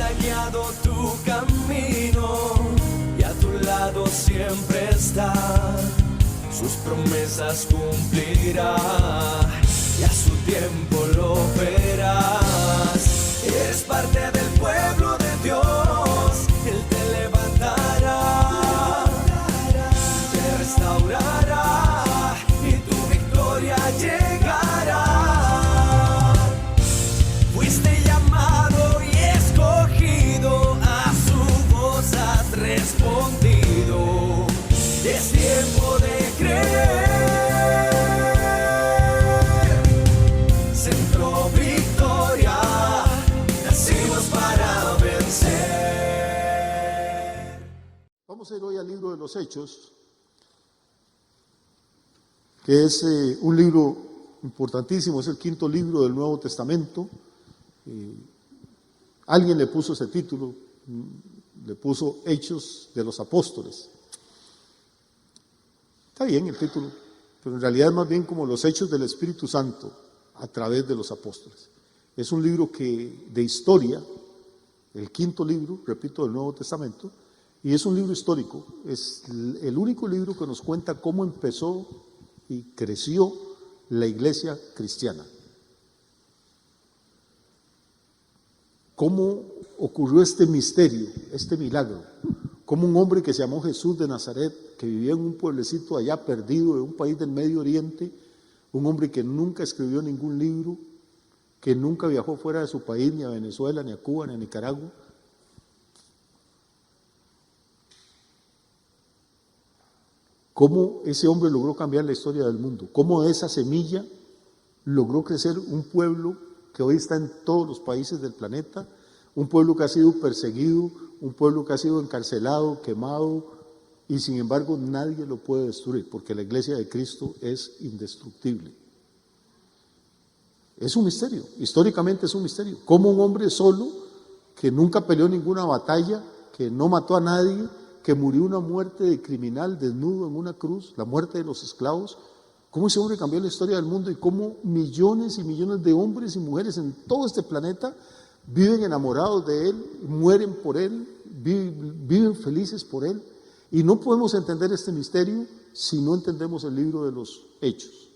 ha guiado tu camino y a tu lado siempre está. Sus promesas cumplirá y a su tiempo lo verás. Eres parte del pueblo de Dios, Él te levantará, te restaurará y tu victoria llegará. Fuiste llamado y escogido, a su voz has respondido. Es tiempo de creer. Centro Victoria, nacimos para vencer. Vamos a ir hoy al libro de los Hechos, que es un libro importantísimo, es el quinto libro del Nuevo Testamento. Alguien le puso ese título, le puso Hechos de los Apóstoles. Está bien el título, pero en realidad es más bien como los Hechos del Espíritu Santo a través de los apóstoles. Es un libro de historia, el quinto libro, repito, del Nuevo Testamento, y es un libro histórico. Es el único libro que nos cuenta cómo empezó y creció la iglesia cristiana. Cómo ocurrió este misterio, este milagro. Cómo un hombre que se llamó Jesús de Nazaret, que vivía en un pueblecito allá perdido, de un país del Medio Oriente, un hombre que nunca escribió ningún libro, que nunca viajó fuera de su país, ni a Venezuela, ni a Cuba, ni a Nicaragua. Cómo ese hombre logró cambiar la historia del mundo, cómo esa semilla logró crecer un pueblo que hoy está en todos los países del planeta, un pueblo que ha sido perseguido, un pueblo que ha sido encarcelado, quemado, y sin embargo nadie lo puede destruir, porque la iglesia de Cristo es indestructible. Es un misterio, históricamente es un misterio. Como un hombre solo, que nunca peleó ninguna batalla, que no mató a nadie, que murió una muerte de criminal desnudo en una cruz, la muerte de los esclavos, cómo ese hombre cambió la historia del mundo y cómo millones y millones de hombres y mujeres en todo este planeta viven enamorados de él, mueren por él, viven felices por él. Y no podemos entender este misterio si no entendemos el libro de los Hechos,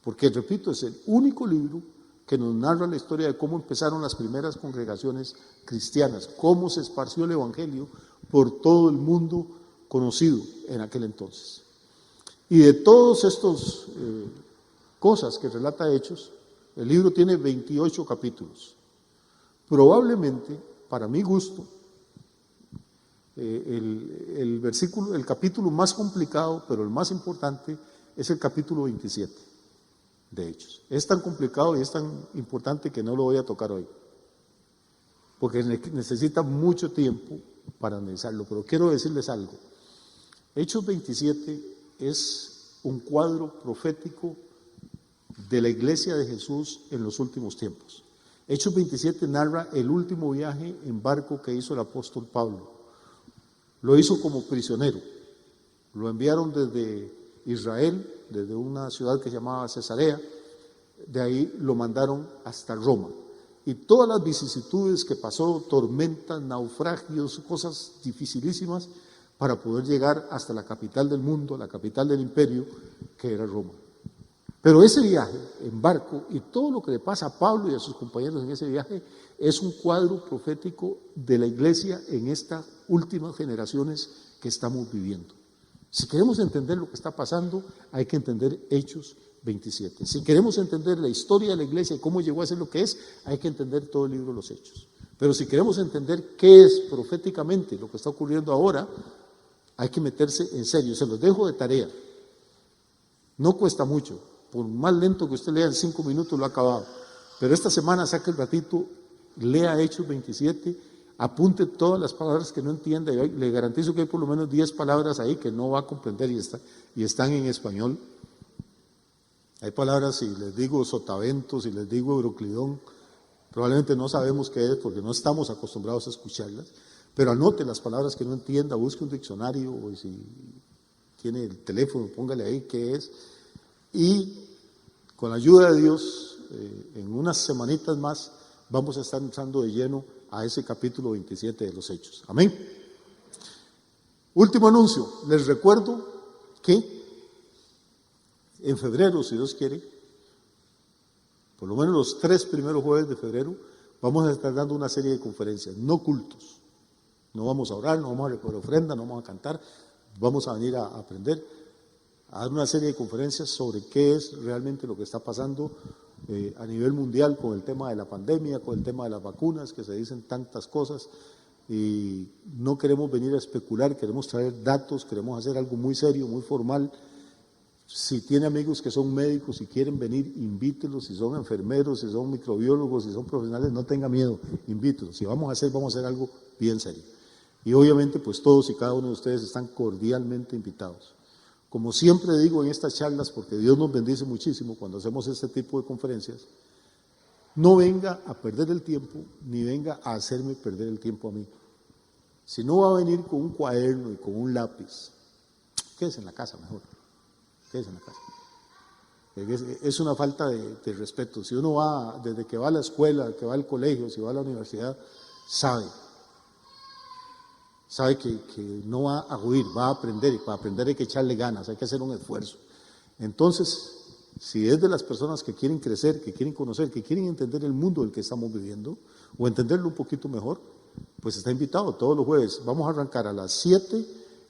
porque repito, es el único libro que nos narra la historia de cómo empezaron las primeras congregaciones cristianas, cómo se esparció el evangelio por todo el mundo conocido en aquel entonces. Y de todos estos cosas que relata Hechos, el libro tiene 28 capítulos. Probablemente, para mi gusto, el capítulo más complicado, pero el más importante, es el capítulo 27 de Hechos. Es tan complicado y es tan importante que no lo voy a tocar hoy, porque necesita mucho tiempo para analizarlo, pero quiero decirles algo. Hechos 27 es un cuadro profético de la iglesia de Jesús en los últimos tiempos. Hechos 27 narra el último viaje en barco que hizo el apóstol Pablo. Lo hizo como prisionero. Lo enviaron desde Israel, desde una ciudad que se llamaba Cesarea. De ahí lo mandaron hasta Roma. Y todas las vicisitudes que pasó, tormentas, naufragios, cosas dificilísimas, para poder llegar hasta la capital del mundo, la capital del imperio, que era Roma. Pero ese viaje en barco y todo lo que le pasa a Pablo y a sus compañeros en ese viaje es un cuadro profético de la iglesia en estas últimas generaciones que estamos viviendo. Si queremos entender lo que está pasando, hay que entender Hechos 27. Si queremos entender la historia de la iglesia y cómo llegó a ser lo que es, hay que entender todo el libro de los Hechos. Pero si queremos entender qué es proféticamente lo que está ocurriendo ahora, hay que meterse en serio. Se los dejo de tarea. No cuesta mucho. Por más lento que usted lea, en 5 minutos lo ha acabado. Pero esta semana saque el ratito, lea Hechos 27, apunte todas las palabras que no entienda. Y le garantizo que hay por lo menos 10 palabras ahí que no va a comprender y están en español. Hay palabras, si les digo sotavento, si les digo euroclidón, probablemente no sabemos qué es porque no estamos acostumbrados a escucharlas. Pero anote las palabras que no entienda, busque un diccionario o si tiene el teléfono, póngale ahí qué es. Y con la ayuda de Dios, en unas semanitas más vamos a estar entrando de lleno a ese capítulo 27 de los Hechos. Amén. Último anuncio. Les recuerdo que en febrero, si Dios quiere, por lo menos los 3 primeros jueves de febrero, vamos a estar dando una serie de conferencias, no cultos. No vamos a orar, no vamos a recoger ofrenda, no vamos a cantar, vamos a venir a aprender, a dar una serie de conferencias sobre qué es realmente lo que está pasando a nivel mundial con el tema de la pandemia, con el tema de las vacunas, que se dicen tantas cosas, y no queremos venir a especular, queremos traer datos, queremos hacer algo muy serio, muy formal. Si tiene amigos que son médicos y quieren venir, invítelos. Si son enfermeros, si son microbiólogos, si son profesionales, no tenga miedo, invítelos. Si vamos a hacer algo bien serio. Y obviamente, pues todos y cada uno de ustedes están cordialmente invitados. Como siempre digo en estas charlas, porque Dios nos bendice muchísimo cuando hacemos este tipo de conferencias, no venga a perder el tiempo, ni venga a hacerme perder el tiempo a mí. Si no va a venir con un cuaderno y con un lápiz, quédese en la casa mejor. Quédese en la casa. Es una falta de respeto. Si uno va, desde que va a la escuela, que va al colegio, si va a la universidad, sabe que no va a huir, va a aprender, y para aprender hay que echarle ganas, hay que hacer un esfuerzo. Entonces, si es de las personas que quieren crecer, que quieren conocer, que quieren entender el mundo del que estamos viviendo, o entenderlo un poquito mejor, pues está invitado todos los jueves. Vamos a arrancar a las 7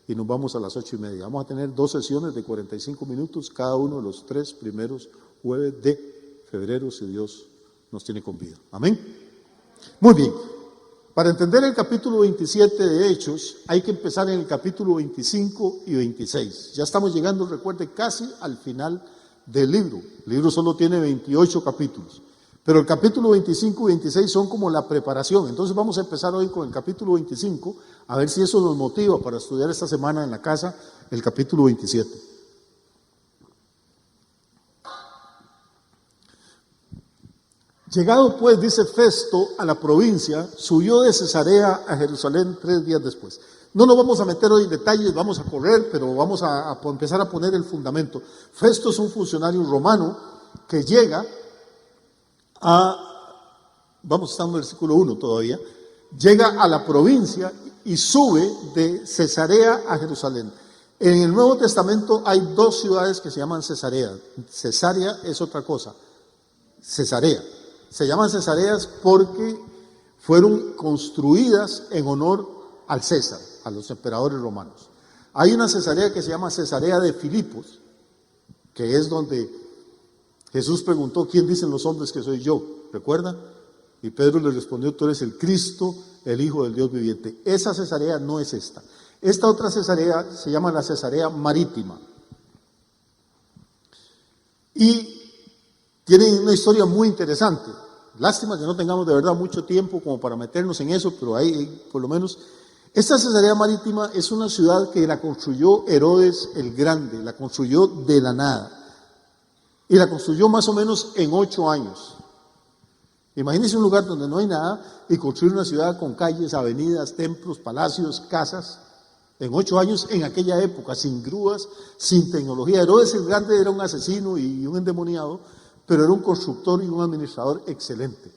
y nos vamos a las 8:30. Vamos a tener 2 sesiones de 45 minutos cada uno de los 3 primeros jueves de febrero, si Dios nos tiene con vida. Amén. Muy bien. Para entender el capítulo 27 de Hechos, hay que empezar en el capítulo 25 y 26. Ya estamos llegando, recuerde, casi al final del libro. El libro solo tiene 28 capítulos, pero el capítulo 25 y 26 son como la preparación. Entonces vamos a empezar hoy con el capítulo 25, a ver si eso nos motiva para estudiar esta semana en la casa el capítulo 27. Llegado pues, dice Festo, a la provincia, subió de Cesarea a Jerusalén 3 días después. No nos vamos a meter hoy en detalles, vamos a correr, pero vamos a empezar a poner el fundamento. Festo es un funcionario romano que llega vamos a estar en el versículo 1 todavía, llega a la provincia y sube de Cesarea a Jerusalén. En el Nuevo Testamento hay 2 ciudades que se llaman Cesarea. Cesarea es otra cosa, Cesarea. Se llaman Cesareas porque fueron construidas en honor al César, a los emperadores romanos. Hay una Cesarea que se llama Cesarea de Filipos, que es donde Jesús preguntó: ¿quién dicen los hombres que soy yo? ¿Recuerdan? Y Pedro le respondió: tú eres el Cristo, el Hijo del Dios viviente. Esa Cesarea no es esta. Esta otra Cesarea se llama la Cesarea Marítima. Y tiene una historia muy interesante. Lástima que no tengamos de verdad mucho tiempo como para meternos en eso, pero ahí por lo menos. Esta Cesarea Marítima es una ciudad que la construyó Herodes el Grande, la construyó de la nada. Y la construyó más o menos en 8 años. Imagínense un lugar donde no hay nada y construir una ciudad con calles, avenidas, templos, palacios, casas, en 8 años en aquella época, sin grúas, sin tecnología. Herodes el Grande era un asesino y un endemoniado, pero era un constructor y un administrador excelente.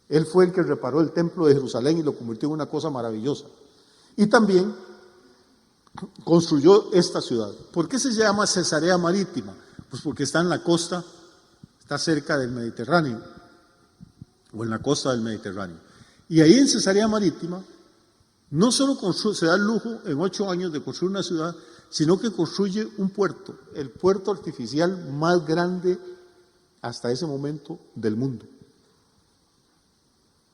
Él fue el que reparó el templo de Jerusalén y lo convirtió en una cosa maravillosa. Y también construyó esta ciudad. ¿Por qué se llama Cesarea Marítima? Pues porque está en la costa, está cerca del Mediterráneo, o en la costa del Mediterráneo. Y ahí en Cesarea Marítima, no solo se da el lujo en 8 años de construir una ciudad, sino que construye un puerto, el puerto artificial más grande hasta ese momento del mundo.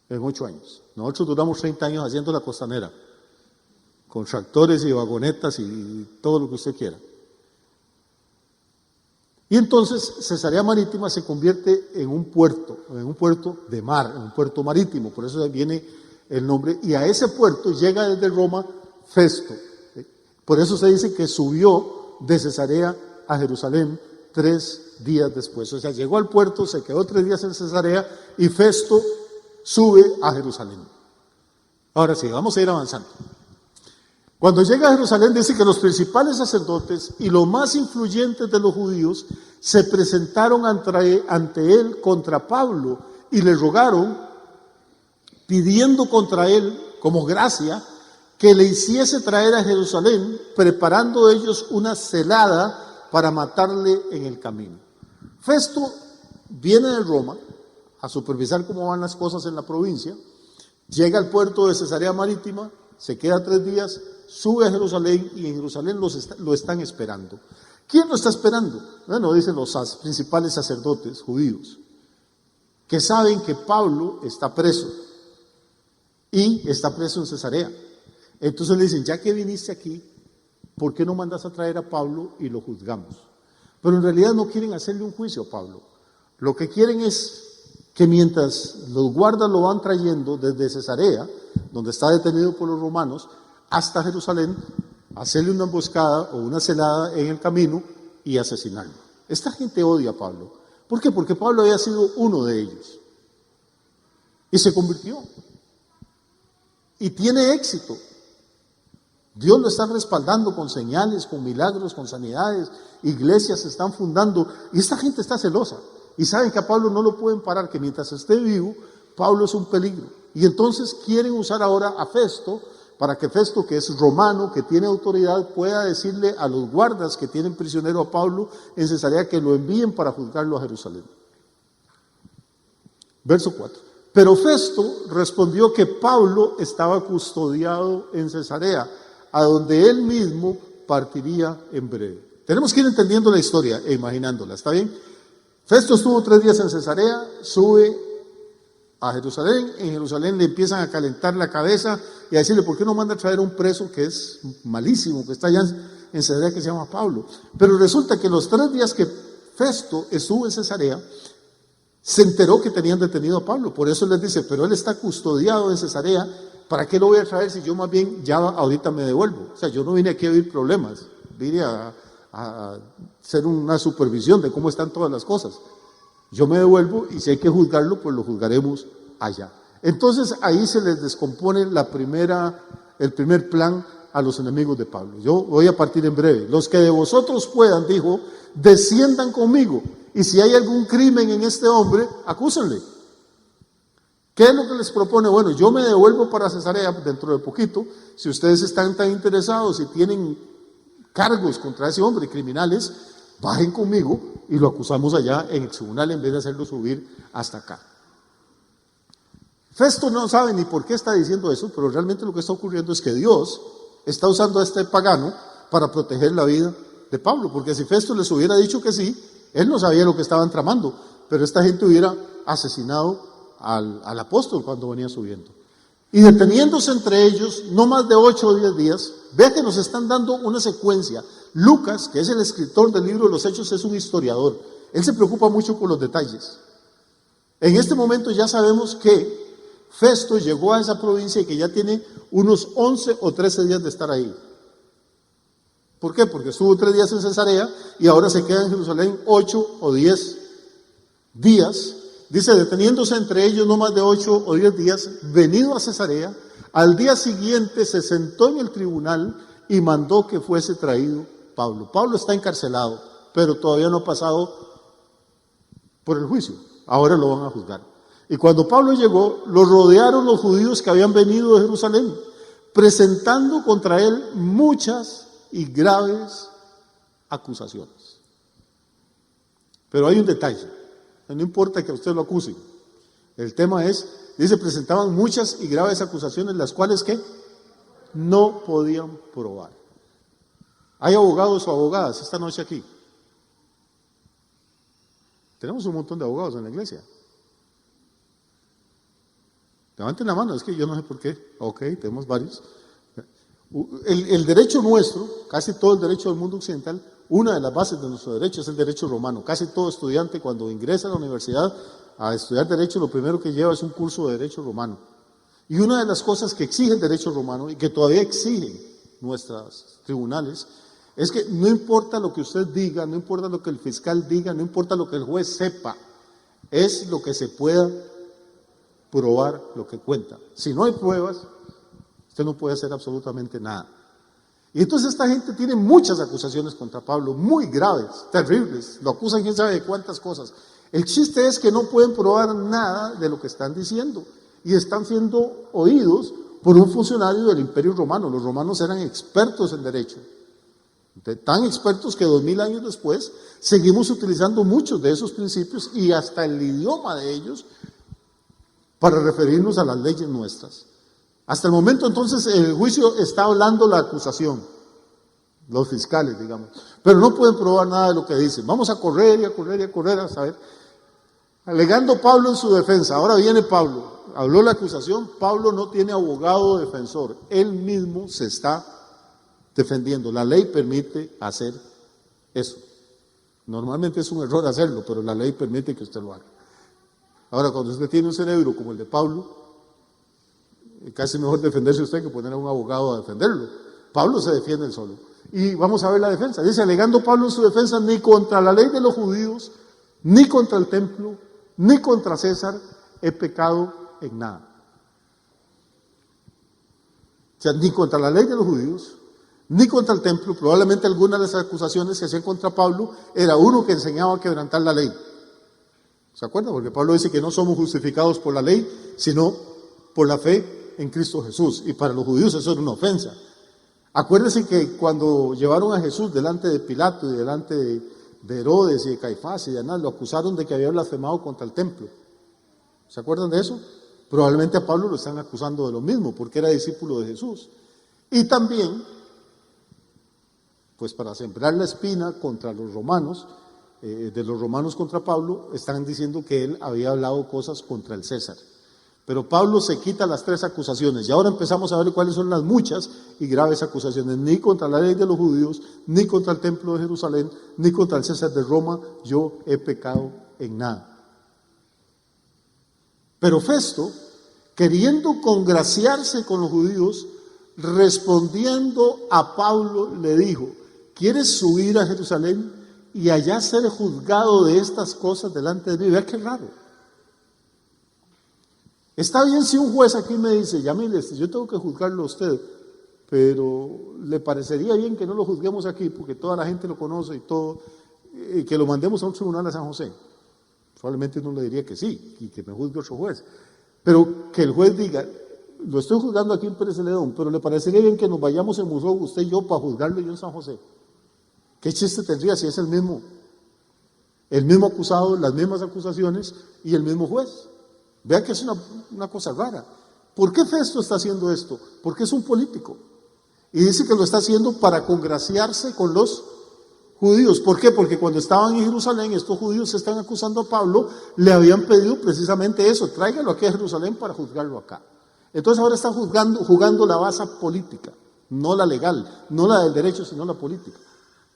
En 8 años. Nosotros duramos 30 años haciendo la costanera, con tractores y vagonetas y todo lo que usted quiera. Y entonces Cesarea Marítima se convierte en un puerto de mar, en un puerto marítimo, por eso viene el nombre, y a ese puerto llega desde Roma Festo. Por eso se dice que subió de Cesarea a Jerusalén 3 días después. O sea, llegó al puerto, se quedó 3 días en Cesarea y Festo sube a Jerusalén. Ahora sí, vamos a ir avanzando. Cuando llega a Jerusalén dice que los principales sacerdotes y los más influyentes de los judíos se presentaron ante él contra Pablo y le rogaron pidiendo contra él, como gracia, que le hiciese traer a Jerusalén, preparando ellos una celada para matarle en el camino. Festo viene de Roma a supervisar cómo van las cosas en la provincia, llega al puerto de Cesarea Marítima, se queda 3 días, sube a Jerusalén y en Jerusalén lo están esperando. ¿Quién lo está esperando? Bueno, dicen los principales sacerdotes judíos, que saben que Pablo está preso y está preso en Cesarea. Entonces le dicen, ya que viniste aquí, ¿por qué no mandas a traer a Pablo y lo juzgamos? Pero en realidad no quieren hacerle un juicio a Pablo. Lo que quieren es que mientras los guardas lo van trayendo desde Cesarea, donde está detenido por los romanos, hasta Jerusalén, hacerle una emboscada o una celada en el camino y asesinarlo. Esta gente odia a Pablo. ¿Por qué? Porque Pablo había sido uno de ellos. Y se convirtió. Y tiene éxito. Dios lo está respaldando con señales, con milagros, con sanidades. Iglesias se están fundando. Y esta gente está celosa. Y saben que a Pablo no lo pueden parar, que mientras esté vivo, Pablo es un peligro. Y entonces quieren usar ahora a Festo, para que Festo, que es romano, que tiene autoridad, pueda decirle a los guardas que tienen prisionero a Pablo en Cesarea que lo envíen para juzgarlo a Jerusalén. Verso 4. Pero Festo respondió que Pablo estaba custodiado en Cesarea, a donde él mismo partiría en breve. Tenemos que ir entendiendo la historia e imaginándola, ¿está bien? Festo estuvo 3 días en Cesarea, sube a Jerusalén, en Jerusalén le empiezan a calentar la cabeza y a decirle, ¿por qué no manda a traer a un preso que es malísimo, que está allá en Cesarea, que se llama Pablo? Pero resulta que los 3 días que Festo estuvo en Cesarea, se enteró que tenían detenido a Pablo, por eso les dice, pero él está custodiado en Cesarea, ¿para qué lo voy a traer si yo más bien ya ahorita me devuelvo? O sea, yo no vine aquí a oír problemas, vine a hacer una supervisión de cómo están todas las cosas. Yo me devuelvo y si hay que juzgarlo, pues lo juzgaremos allá. Entonces ahí se les descompone el primer plan a los enemigos de Pablo. Yo voy a partir en breve. Los que de vosotros puedan, dijo, desciendan conmigo. Y si hay algún crimen en este hombre, acúsenle. ¿Qué es lo que les propone? Bueno, yo me devuelvo para Cesarea dentro de poquito. Si ustedes están tan interesados y tienen cargos contra ese hombre, criminales, bajen conmigo y lo acusamos allá en el tribunal en vez de hacerlo subir hasta acá. Festo no sabe ni por qué está diciendo eso, pero realmente lo que está ocurriendo es que Dios está usando a este pagano para proteger la vida de Pablo, porque si Festo les hubiera dicho que sí, él no sabía lo que estaban tramando, pero esta gente hubiera asesinado al apóstol cuando venía subiendo. Y deteniéndose entre ellos, no más de 8 o 10 días, vea que nos están dando una secuencia. Lucas, que es el escritor del libro de los Hechos, es un historiador. Él se preocupa mucho con los detalles. En este momento ya sabemos que Festo llegó a esa provincia y que ya tiene unos 11 o 13 días de estar ahí. ¿Por qué? Porque estuvo 3 días en Cesarea y ahora se queda en Jerusalén 8 o 10 días. Dice, deteniéndose entre ellos no más de 8 o 10 días, venido a Cesarea, al día siguiente se sentó en el tribunal y mandó que fuese traído Pablo. Pablo está encarcelado, pero todavía no ha pasado por el juicio. Ahora lo van a juzgar. Y cuando Pablo llegó, lo rodearon los judíos que habían venido de Jerusalén, presentando contra él muchas y graves acusaciones. Pero hay un detalle. No importa que a usted lo acusen. El tema es, dice, presentaban muchas y graves acusaciones, las cuales ¿qué? No podían probar. Hay abogados o abogadas esta noche aquí. Tenemos un montón de abogados en la iglesia. Levanten la mano, es que yo no sé por qué. Ok, tenemos varios. El derecho nuestro, casi todo el derecho del mundo occidental, una de las bases de nuestro derecho es el derecho romano. Casi todo estudiante cuando ingresa a la universidad a estudiar derecho, lo primero que lleva es un curso de derecho romano. Y una de las cosas que exige el derecho romano y que todavía exigen nuestros tribunales es que no importa lo que usted diga, no importa lo que el fiscal diga, no importa lo que el juez sepa, es lo que se pueda probar lo que cuenta. Si no hay pruebas, usted no puede hacer absolutamente nada. Y entonces esta gente tiene muchas acusaciones contra Pablo, muy graves, terribles, lo acusan quién sabe de cuántas cosas. El chiste es que no pueden probar nada de lo que están diciendo. y están siendo oídos por un funcionario del Imperio Romano. Los romanos eran expertos en derecho, tan expertos que 2000 años después seguimos utilizando muchos de esos principios y hasta el idioma de ellos para referirnos a las leyes nuestras. Hasta el momento entonces el juicio está hablando la acusación, los fiscales, digamos, pero no pueden probar nada de lo que dicen. Vamos a correr y a correr y a correr a saber. Alegando Pablo en su defensa, ahora viene Pablo, habló la acusación, Pablo no tiene abogado defensor, él mismo se está defendiendo. La ley permite hacer eso. Normalmente es un error hacerlo, pero la ley permite que usted lo haga. Ahora, cuando usted tiene un cerebro como el de Pablo, casi mejor defenderse usted que poner a un abogado a defenderlo. Pablo se defiende él solo. Y vamos a ver la defensa. Dice, alegando Pablo en su defensa, ni contra la ley de los judíos, ni contra el templo, ni contra César he pecado en nada. O sea, ni contra la ley de los judíos, ni contra el templo. Probablemente algunas de las acusaciones que hacían contra Pablo era uno que enseñaba a quebrantar la ley. ¿Se acuerdan? Porque Pablo dice que no somos justificados por la ley, sino por la fe en Cristo Jesús. Y para los judíos eso era una ofensa. Acuérdense que cuando llevaron a Jesús delante de Pilato y delante de Herodes y de Caifás y de Anás, lo acusaron de que había blasfemado contra el templo. ¿Se acuerdan de eso? Probablemente a Pablo lo están acusando de lo mismo, porque era discípulo de Jesús. Y también, pues para sembrar la espina contra los romanos, de los romanos contra Pablo, están diciendo que él había hablado cosas contra el César. Pero Pablo se quita las tres acusaciones y ahora empezamos a ver cuáles son las muchas y graves acusaciones. Ni contra la ley de los judíos, ni contra el templo de Jerusalén, ni contra el César de Roma, yo he pecado en nada. Pero Festo, queriendo congraciarse con los judíos, respondiendo a Pablo, le dijo, ¿quieres subir a Jerusalén y allá ser juzgado de estas cosas delante de mí? Vea qué raro. Está bien si un juez aquí me dice, ya mire, yo tengo que juzgarlo a usted, pero le parecería bien que no lo juzguemos aquí porque toda la gente lo conoce y todo, y que lo mandemos a un tribunal a San José. Probablemente uno le diría que sí, y que me juzgue otro juez. Pero que el juez diga, lo estoy juzgando aquí en Pérez Celedón, pero le parecería bien que nos vayamos en museo usted y yo para juzgarlo yo en San José. ¿Qué chiste tendría si es el mismo acusado, las mismas acusaciones y el mismo juez? Vea que es una cosa rara. ¿Por qué Festo está haciendo esto? Porque es un político. Y dice que lo está haciendo para congraciarse con los judíos. ¿Por qué? Porque cuando estaban en Jerusalén, estos judíos se están acusando a Pablo, le habían pedido precisamente eso, tráigalo aquí a Jerusalén para juzgarlo acá. Entonces ahora están jugando la base política, no la legal, no la del derecho, sino la política,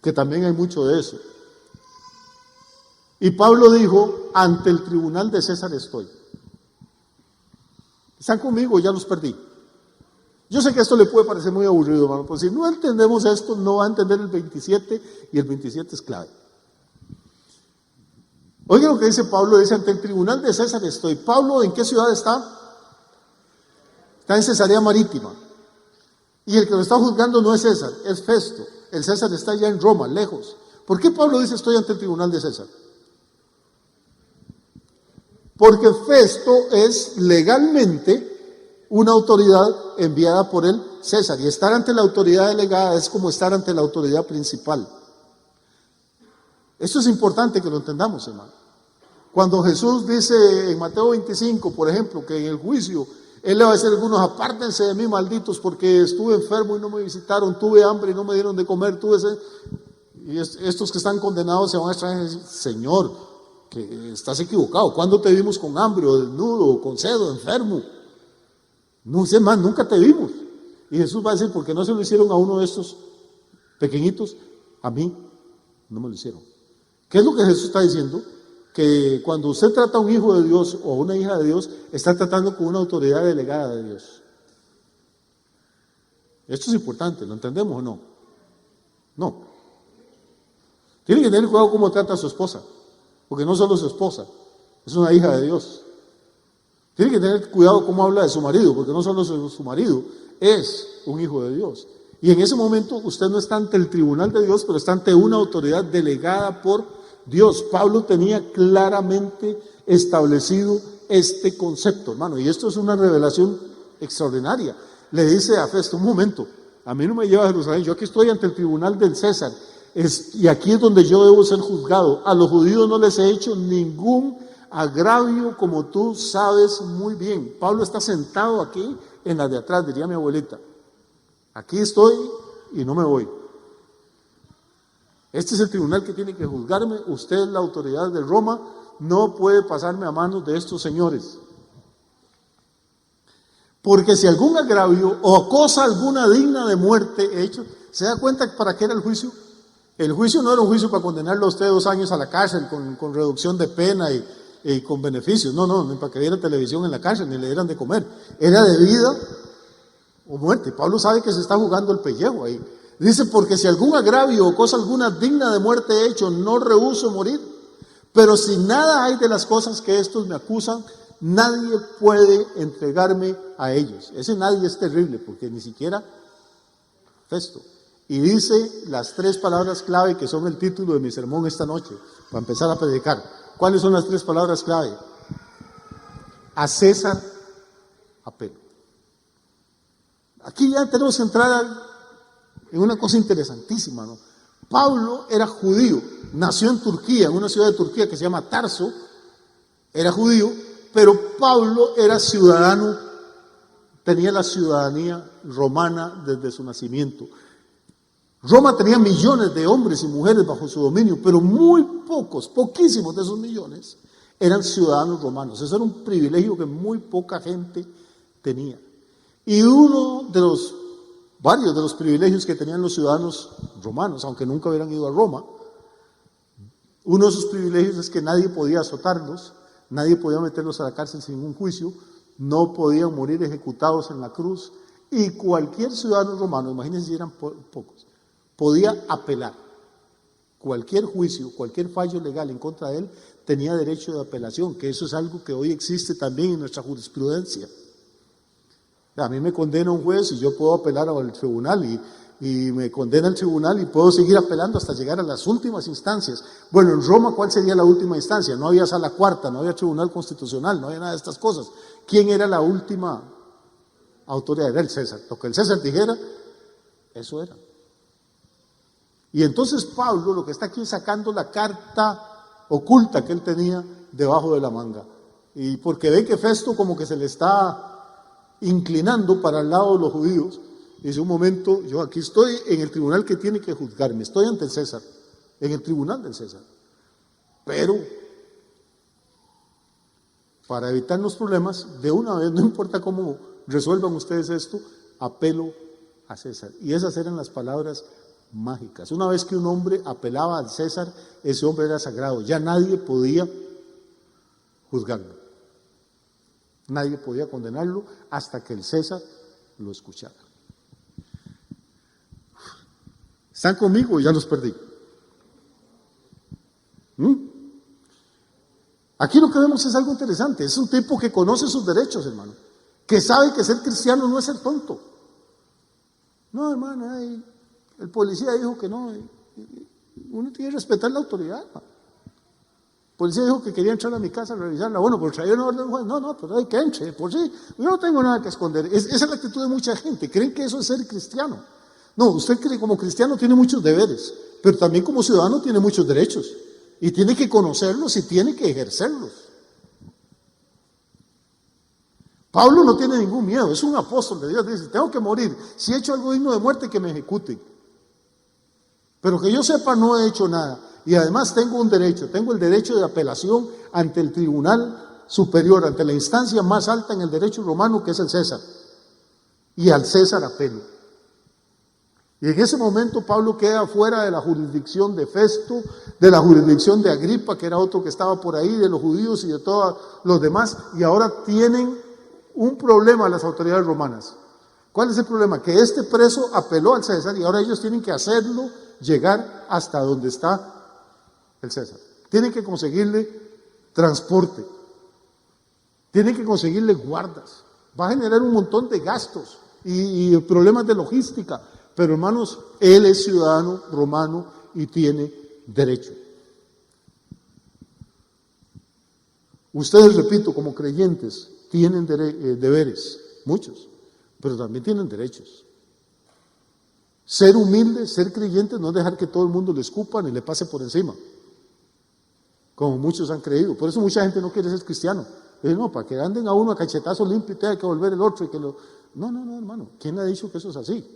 que también hay mucho de eso. Y Pablo dijo, ante el tribunal de César estoy. ¿Están conmigo? Ya los perdí. Yo sé que esto le puede parecer muy aburrido, hermano, pero si no entendemos esto, no va a entender el 27, y el 27 es clave. Oigan lo que dice Pablo, dice, ante el tribunal de César estoy. Pablo, ¿en qué ciudad está? Está en Cesarea Marítima. Y el que lo está juzgando no es César, es Festo. El César está allá en Roma, lejos. ¿Por qué Pablo dice estoy ante el tribunal de César? Porque Festo es legalmente una autoridad enviada por el César. Y estar ante la autoridad delegada es como estar ante la autoridad principal. Esto es importante que lo entendamos, hermano. Cuando Jesús dice en Mateo 25, por ejemplo, que en el juicio Él le va a decir a algunos, apártense de mí, malditos, porque estuve enfermo y no me visitaron, tuve hambre y no me dieron de comer, tuve sed. Y estos que están condenados se van a extrañar y decir, Señor, que estás equivocado. ¿Cuándo te vimos con hambre o desnudo o con sed o enfermo? No sé más, nunca te vimos. Y Jesús va a decir, porque no se lo hicieron a uno de estos pequeñitos, a mí no me lo hicieron. ¿Qué es lo que Jesús está diciendo? Que cuando usted trata a un hijo de Dios o a una hija de Dios, está tratando con una autoridad delegada de Dios. Esto es importante, ¿lo entendemos o no? No. Tiene que tener cuidado cómo trata a su esposa, porque no solo es su esposa, es una hija de Dios. Tiene que tener cuidado cómo habla de su marido, porque no solo es su marido, es un hijo de Dios. Y en ese momento usted no está ante el tribunal de Dios, pero está ante una autoridad delegada por Dios. Pablo tenía claramente establecido este concepto, hermano, y esto es una revelación extraordinaria. Le dice a Festo, un momento, a mí no me lleva a Jerusalén, yo aquí estoy ante el tribunal del César, y aquí es donde yo debo ser juzgado. A los judíos no les he hecho ningún agravio, como tú sabes muy bien. Pablo está sentado aquí en la de atrás, diría mi abuelita. Aquí estoy y no me voy. Este es el tribunal que tiene que juzgarme. Usted es la autoridad de Roma, no puede pasarme a manos de estos señores. Porque si algún agravio o cosa alguna digna de muerte he hecho, ¿se da cuenta para qué era el juicio? El juicio no era un juicio para condenarlo a usted 2 años a la cárcel con reducción de pena y con beneficios. No, ni para que viera televisión en la cárcel, ni le dieran de comer. Era de vida o muerte. Pablo sabe que se está jugando el pellejo ahí. Dice, porque si algún agravio o cosa alguna digna de muerte he hecho, no rehúso morir. Pero si nada hay de las cosas que estos me acusan, nadie puede entregarme a ellos. Ese nadie es terrible, porque ni siquiera Festo. Y dice las 3 palabras clave que son el título de mi sermón esta noche, para empezar a predicar. ¿Cuáles son las 3 palabras clave? A César apelo. Aquí ya tenemos que entrar en una cosa interesantísima, ¿no? Pablo era judío, nació en Turquía, en una ciudad de Turquía que se llama Tarso, era judío, pero Pablo era ciudadano, tenía la ciudadanía romana desde su nacimiento. Roma tenía millones de hombres y mujeres bajo su dominio, pero muy pocos, poquísimos de esos millones eran ciudadanos romanos. Eso era un privilegio que muy poca gente tenía. Y varios de los privilegios que tenían los ciudadanos romanos, aunque nunca hubieran ido a Roma, uno de esos privilegios es que nadie podía azotarlos, nadie podía meterlos a la cárcel sin ningún juicio, no podían morir ejecutados en la cruz, y cualquier ciudadano romano, imagínense si eran pocos, podía apelar. Cualquier juicio, cualquier fallo legal en contra de él tenía derecho de apelación, que eso es algo que hoy existe también en nuestra jurisprudencia. A mí me condena un juez y yo puedo apelar al tribunal y me condena el tribunal y puedo seguir apelando hasta llegar a las últimas instancias. Bueno, en Roma, ¿cuál sería la última instancia? No había sala cuarta, no había tribunal constitucional, no había nada de estas cosas. ¿Quién era la última autoridad? Era el César. Lo que el César dijera, eso era. Y entonces Pablo lo que está aquí es sacando la carta oculta que él tenía debajo de la manga. Y porque ve que Festo como que se le está inclinando para el lado de los judíos, dice, un momento, yo aquí estoy en el tribunal que tiene que juzgarme, estoy ante el César, en el tribunal del César. Pero, para evitar los problemas, de una vez, no importa cómo resuelvan ustedes esto, apelo a César. Y esas eran las palabras mágicas. Una vez que un hombre apelaba al César, ese hombre era sagrado, ya nadie podía juzgarlo. Nadie podía condenarlo hasta que el César lo escuchara. ¿Están conmigo? Ya los perdí. Aquí lo que vemos es algo interesante. Es un tipo que conoce sus derechos, hermano. Que sabe que ser cristiano no es ser tonto. No, hermano, el policía dijo que no. Uno tiene que respetar la autoridad, hermano. El policía dijo que quería entrar a mi casa a revisarla. Bueno, pero traía una orden del juez. No, pero hay que entre. Por sí, yo no tengo nada que esconder. Esa es la actitud de mucha gente. Creen que eso es ser cristiano. No, usted cree como cristiano tiene muchos deberes, pero también como ciudadano tiene muchos derechos. Y tiene que conocerlos y tiene que ejercerlos. Pablo no tiene ningún miedo. Es un apóstol de Dios. Dice, tengo que morir. Si he hecho algo digno de muerte, que me ejecuten. Pero que yo sepa, no he hecho nada. Y además tengo un derecho, tengo el derecho de apelación ante el tribunal superior, ante la instancia más alta en el derecho romano, que es el César. Y al César apelo. Y en ese momento Pablo queda fuera de la jurisdicción de Festo, de la jurisdicción de Agripa, que era otro que estaba por ahí, de los judíos y de todos los demás, y ahora tienen un problema las autoridades romanas. ¿Cuál es el problema? Que este preso apeló al César y ahora ellos tienen que hacerlo llegar hasta donde está el César. Tienen que conseguirle transporte, tienen que conseguirle guardas, va a generar un montón de gastos y problemas de logística, pero hermanos, él es ciudadano romano y tiene derecho. Ustedes, repito, como creyentes, tienen deberes, muchos, pero también tienen derechos. Ser humilde, ser creyente, no es dejar que todo el mundo le escupa ni le pase por encima, como muchos han creído. Por eso mucha gente no quiere ser cristiano. No, para que anden a uno a cachetazo limpio y tenga que volver el otro. No, hermano, ¿quién ha dicho que eso es así?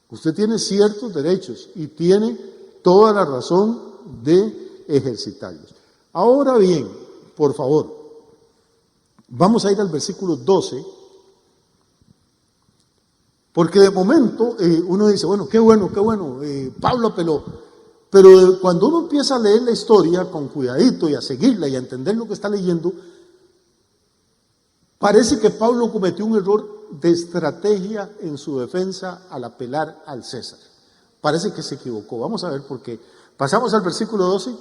Usted tiene ciertos derechos y tiene toda la razón de ejercitarlos. Ahora bien, por favor, vamos a ir al versículo 12, porque de momento uno dice, bueno, Pablo apeló. Pero cuando uno empieza a leer la historia con cuidadito y a seguirla y a entender lo que está leyendo, parece que Pablo cometió un error de estrategia en su defensa al apelar al César. Parece que se equivocó. Vamos a ver por qué. Pasamos al versículo 12.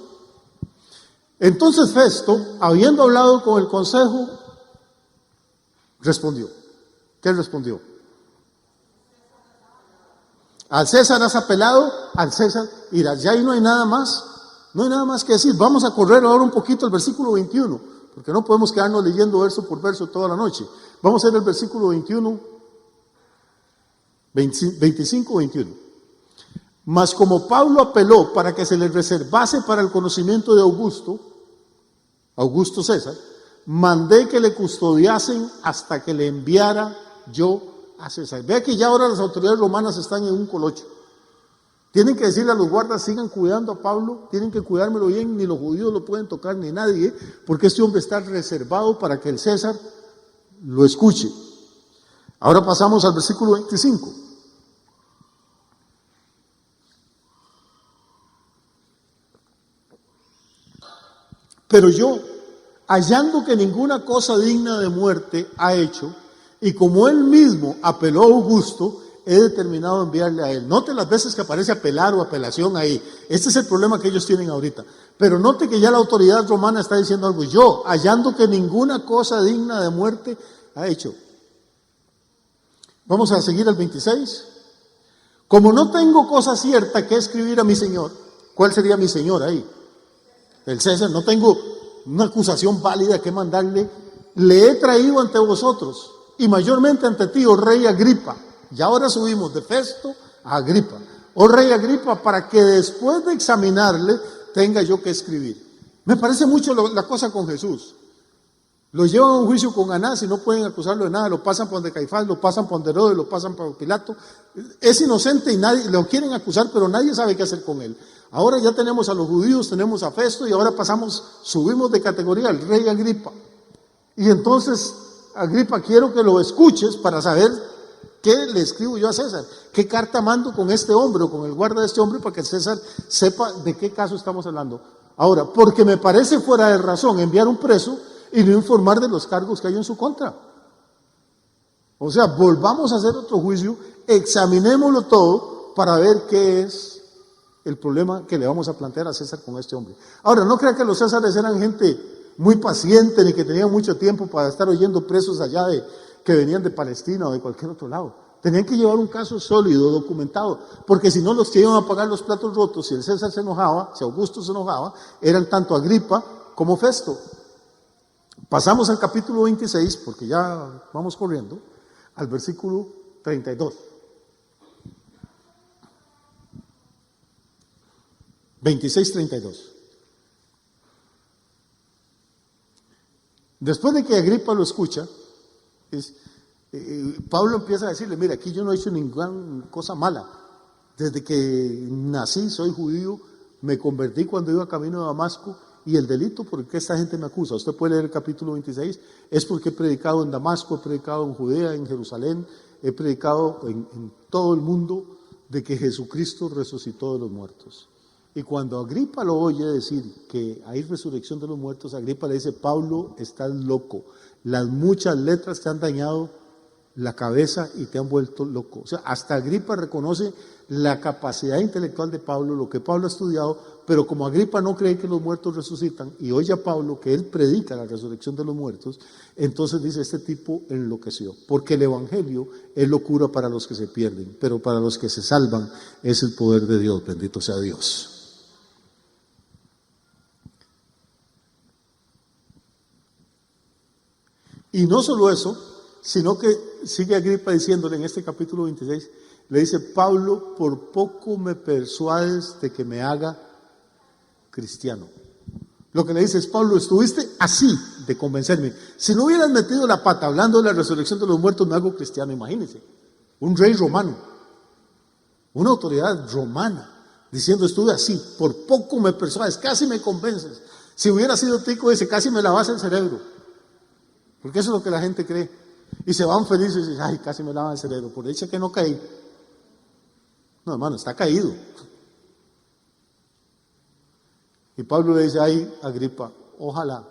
Entonces Festo, habiendo hablado con el consejo, respondió. ¿Qué respondió? Al César has apelado, al César irás. Ya ahí no hay nada más que decir. Vamos a correr ahora un poquito al versículo 21, porque no podemos quedarnos leyendo verso por verso toda la noche. Vamos a ver el versículo 21, 25, 21. Mas como Pablo apeló para que se le reservase para el conocimiento de Augusto César, mandé que le custodiasen hasta que le enviara yo a César. Vea que ya ahora las autoridades romanas están en un colocho. Tienen que decirle a los guardas, sigan cuidando a Pablo, tienen que cuidármelo bien, ni los judíos lo pueden tocar, ni nadie, porque este hombre está reservado para que el César lo escuche. Ahora pasamos al versículo 25. Pero yo, hallando que ninguna cosa digna de muerte ha hecho, y como él mismo apeló a Augusto, he determinado enviarle a él. Note las veces que aparece apelar o apelación ahí. Este es el problema que ellos tienen ahorita. Pero note que ya la autoridad romana está diciendo algo. Yo, hallando que ninguna cosa digna de muerte ha hecho. Vamos a seguir al 26. Como no tengo cosa cierta que escribir a mi señor, ¿cuál sería mi señor ahí? El César. No tengo una acusación válida que mandarle. Le he traído ante vosotros, y mayormente ante ti, oh rey Agripa. Y ahora subimos de Festo a Agripa. Oh rey Agripa, para que después de examinarle tenga yo que escribir. Me parece mucho la cosa con Jesús. Lo llevan a un juicio con Anás y no pueden acusarlo de nada. Lo pasan por de Caifás, lo pasan por de Herodes, lo pasan por Pilato. Es inocente y nadie lo quieren acusar, pero nadie sabe qué hacer con él. Ahora ya tenemos a los judíos, tenemos a Festo y ahora subimos de categoría al rey Agripa. Y entonces, Agripa, quiero que lo escuches para saber qué le escribo yo a César, qué carta mando con este hombre o con el guarda de este hombre para que César sepa de qué caso estamos hablando. Ahora, porque me parece fuera de razón enviar un preso y no informar de los cargos que hay en su contra. O sea, volvamos a hacer otro juicio, examinémoslo todo para ver qué es el problema que le vamos a plantear a César con este hombre. Ahora, no crean que los Césares eran gente muy paciente, ni que tenían mucho tiempo para estar oyendo presos allá que venían de Palestina o de cualquier otro lado. Tenían que llevar un caso sólido, documentado, porque si no los que iban a pagar los platos rotos, si el César se enojaba, si Augusto se enojaba, eran tanto Agripa como Festo. Pasamos al capítulo 26, porque ya vamos corriendo, al versículo 32. 26-32. Después de que Agripa lo escucha, Pablo empieza a decirle, mira, aquí yo no he hecho ninguna cosa mala. Desde que nací, soy judío, me convertí cuando iba camino de Damasco, y el delito por el que esta gente me acusa, usted puede leer el capítulo 26, es porque he predicado en Damasco, he predicado en Judea, en Jerusalén, he predicado en todo el mundo de que Jesucristo resucitó de los muertos. Y cuando Agripa lo oye decir que hay resurrección de los muertos, Agripa le dice, Pablo, estás loco. Las muchas letras te han dañado la cabeza y te han vuelto loco. O sea, hasta Agripa reconoce la capacidad intelectual de Pablo, lo que Pablo ha estudiado, pero como Agripa no cree que los muertos resucitan y oye a Pablo que él predica la resurrección de los muertos, entonces dice, este tipo enloqueció. Porque el evangelio es locura para los que se pierden, pero para los que se salvan es el poder de Dios. Bendito sea Dios. Y no solo eso, sino que sigue Agripa diciéndole en este capítulo 26, le dice: Pablo, por poco me persuades de que me haga cristiano. Lo que le dice es: Pablo, estuviste así de convencerme. Si no hubieras metido la pata hablando de la resurrección de los muertos, me hago cristiano. Imagínense, un rey romano, una autoridad romana, diciendo: estuve así, por poco me persuades, casi me convences. Si hubiera sido tico, dice: casi me lavas el cerebro. Porque eso es lo que la gente cree. Y se van felices y dicen: ay, casi me lavan el cerebro, por dicha que no caí. No, hermano, está caído. Y Pablo le dice: ay, Agripa, ojalá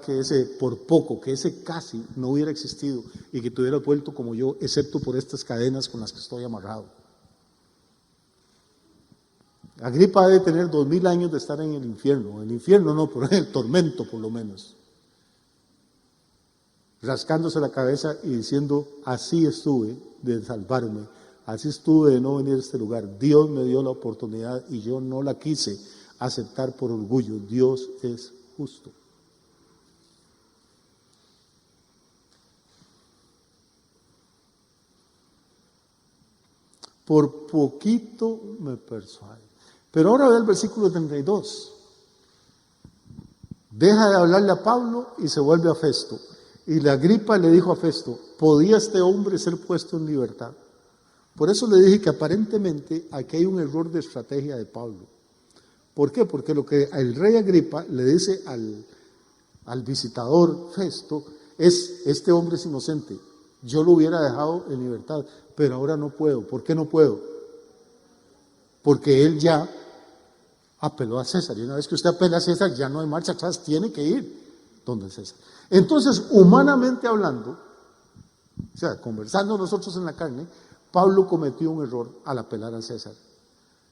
que ese por poco, que ese casi no hubiera existido y que te hubiera vuelto como yo, excepto por estas cadenas con las que estoy amarrado. Agripa debe tener 2000 años de estar en el infierno no, pero en el tormento por lo menos, rascándose la cabeza y diciendo: así estuve de salvarme, así estuve de no venir a este lugar, Dios me dio la oportunidad y yo no la quise aceptar por orgullo, Dios es justo. Por poquito me persuade. Pero ahora ve el versículo 32. Deja de hablarle a Pablo y se vuelve a Festo. Y la Agripa le dijo a Festo: ¿podía este hombre ser puesto en libertad? Por eso le dije que aparentemente aquí hay un error de estrategia de Pablo. ¿Por qué? Porque lo que el rey Agripa le dice al visitador Festo es: este hombre es inocente, yo lo hubiera dejado en libertad, pero ahora no puedo. ¿Por qué no puedo? Porque él ya apeló a César, y una vez que usted apela a César ya no hay marcha atrás, tiene que ir donde César. Entonces, humanamente hablando, o sea, conversando nosotros en la carne, Pablo cometió un error al apelar a César.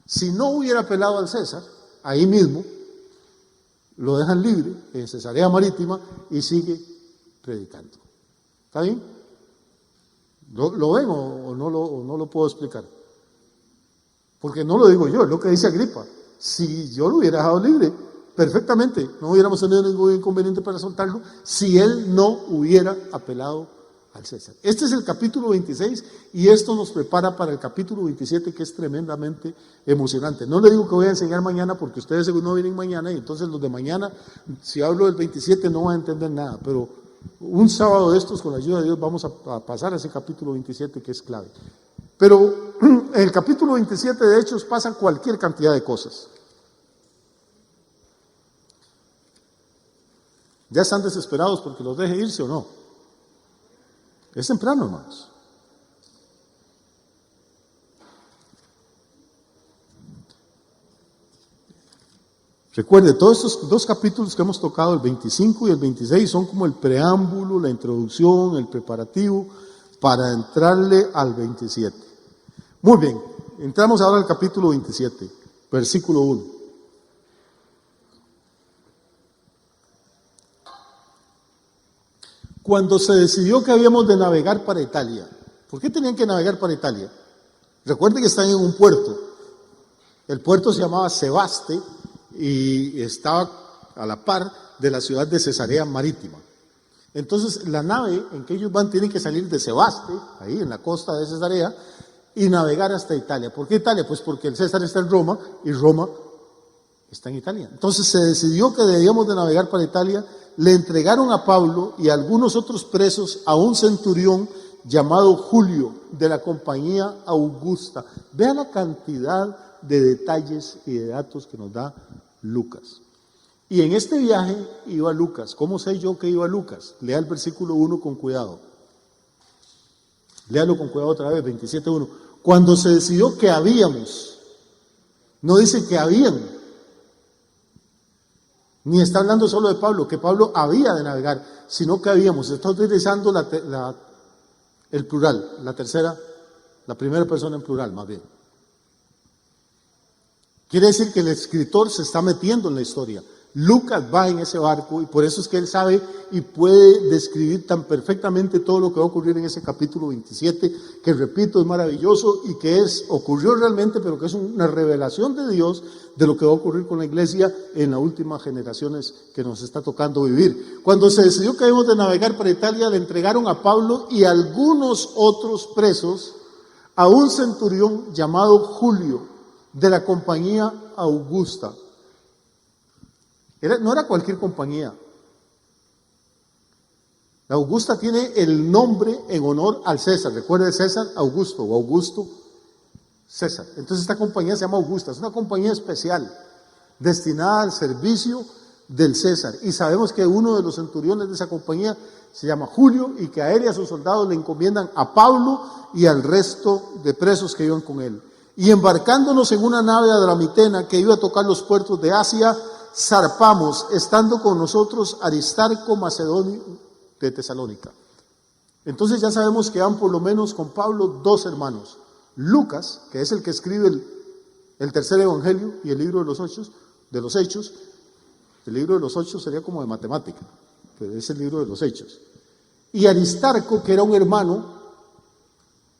Si no hubiera apelado al César, ahí mismo lo dejan libre en Cesarea Marítima y sigue predicando. ¿Está bien? ¿Lo ven o no lo puedo explicar? Porque no lo digo yo, es lo que dice Agripa. Si yo lo hubiera dejado libre, perfectamente, no hubiéramos tenido ningún inconveniente para soltarlo si él no hubiera apelado al César. Este es el capítulo 26 y esto nos prepara para el capítulo 27, que es tremendamente emocionante. No le digo que voy a enseñar mañana porque ustedes según no vienen mañana y entonces los de mañana, si hablo del 27 no van a entender nada, pero un sábado de estos, con la ayuda de Dios, vamos a pasar a ese capítulo 27 que es clave. Pero en el capítulo 27 de Hechos pasan cualquier cantidad de cosas. ¿Ya están desesperados porque los deje irse o no? Es temprano, hermanos. Recuerde, todos estos dos capítulos que hemos tocado, el 25 y el 26, son como el preámbulo, la introducción, el preparativo para entrarle al 27. Muy bien, entramos ahora al capítulo 27, versículo 1. Cuando se decidió que habíamos de navegar para Italia, ¿por qué tenían que navegar para Italia? Recuerden que están en un puerto. El puerto se llamaba Sebaste y estaba a la par de la ciudad de Cesarea Marítima. Entonces la nave en que ellos van tiene que salir de Sebaste, ahí en la costa de Cesarea, y navegar hasta Italia. ¿Por qué Italia? Pues porque el César está en Roma y Roma está en Italia. Entonces se decidió que debíamos de navegar para Italia. Le entregaron a Pablo y a algunos otros presos a un centurión llamado Julio de la compañía Augusta. Vean la cantidad de detalles y de datos que nos da Lucas. Y en este viaje iba Lucas. ¿Cómo sé yo que iba Lucas? Lea el versículo 1 con cuidado. Léalo con cuidado otra vez, 27:1. Cuando se decidió que habíamos, no dice que habían, ni está hablando solo de Pablo, que Pablo había de navegar, sino que habíamos. Está utilizando el plural, la primera persona en plural, más bien. Quiere decir que el escritor se está metiendo en la historia. Lucas va en ese barco y por eso es que él sabe y puede describir tan perfectamente todo lo que va a ocurrir en ese capítulo 27, que repito, es maravilloso y que ocurrió realmente, pero que es una revelación de Dios de lo que va a ocurrir con la iglesia en las últimas generaciones que nos está tocando vivir. Cuando se decidió que debemos de navegar para Italia, le entregaron a Pablo y a algunos otros presos a un centurión llamado Julio, de la compañía Augusta. No era cualquier compañía. La Augusta tiene el nombre en honor al César. Recuerda, César Augusto o Augusto César. Entonces esta compañía se llama Augusta. Es una compañía especial destinada al servicio del César. Y sabemos que uno de los centuriones de esa compañía se llama Julio y que a él y a sus soldados le encomiendan a Pablo y al resto de presos que iban con él. Y embarcándonos en una nave adramitena que iba a tocar los puertos de Asia, zarpamos, estando con nosotros Aristarco Macedonio de Tesalónica. Entonces ya sabemos que van por lo menos con Pablo 2 hermanos. Lucas, que es el que escribe el tercer evangelio y el libro de los Hechos. El libro de los Hechos sería como de matemática, pero es el libro de los Hechos. Y Aristarco, que era un hermano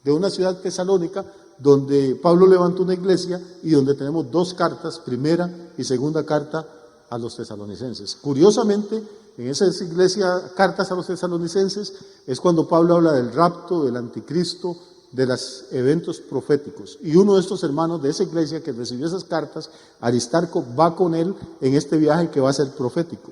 de una ciudad tesalónica, donde Pablo levantó una iglesia y donde tenemos 2 cartas, primera y segunda carta a los tesalonicenses. Curiosamente, en esas iglesias, cartas a los tesalonicenses, es cuando Pablo habla del rapto, del anticristo, de los eventos proféticos. Y uno de estos hermanos de esa iglesia que recibió esas cartas, Aristarco, va con él en este viaje que va a ser profético.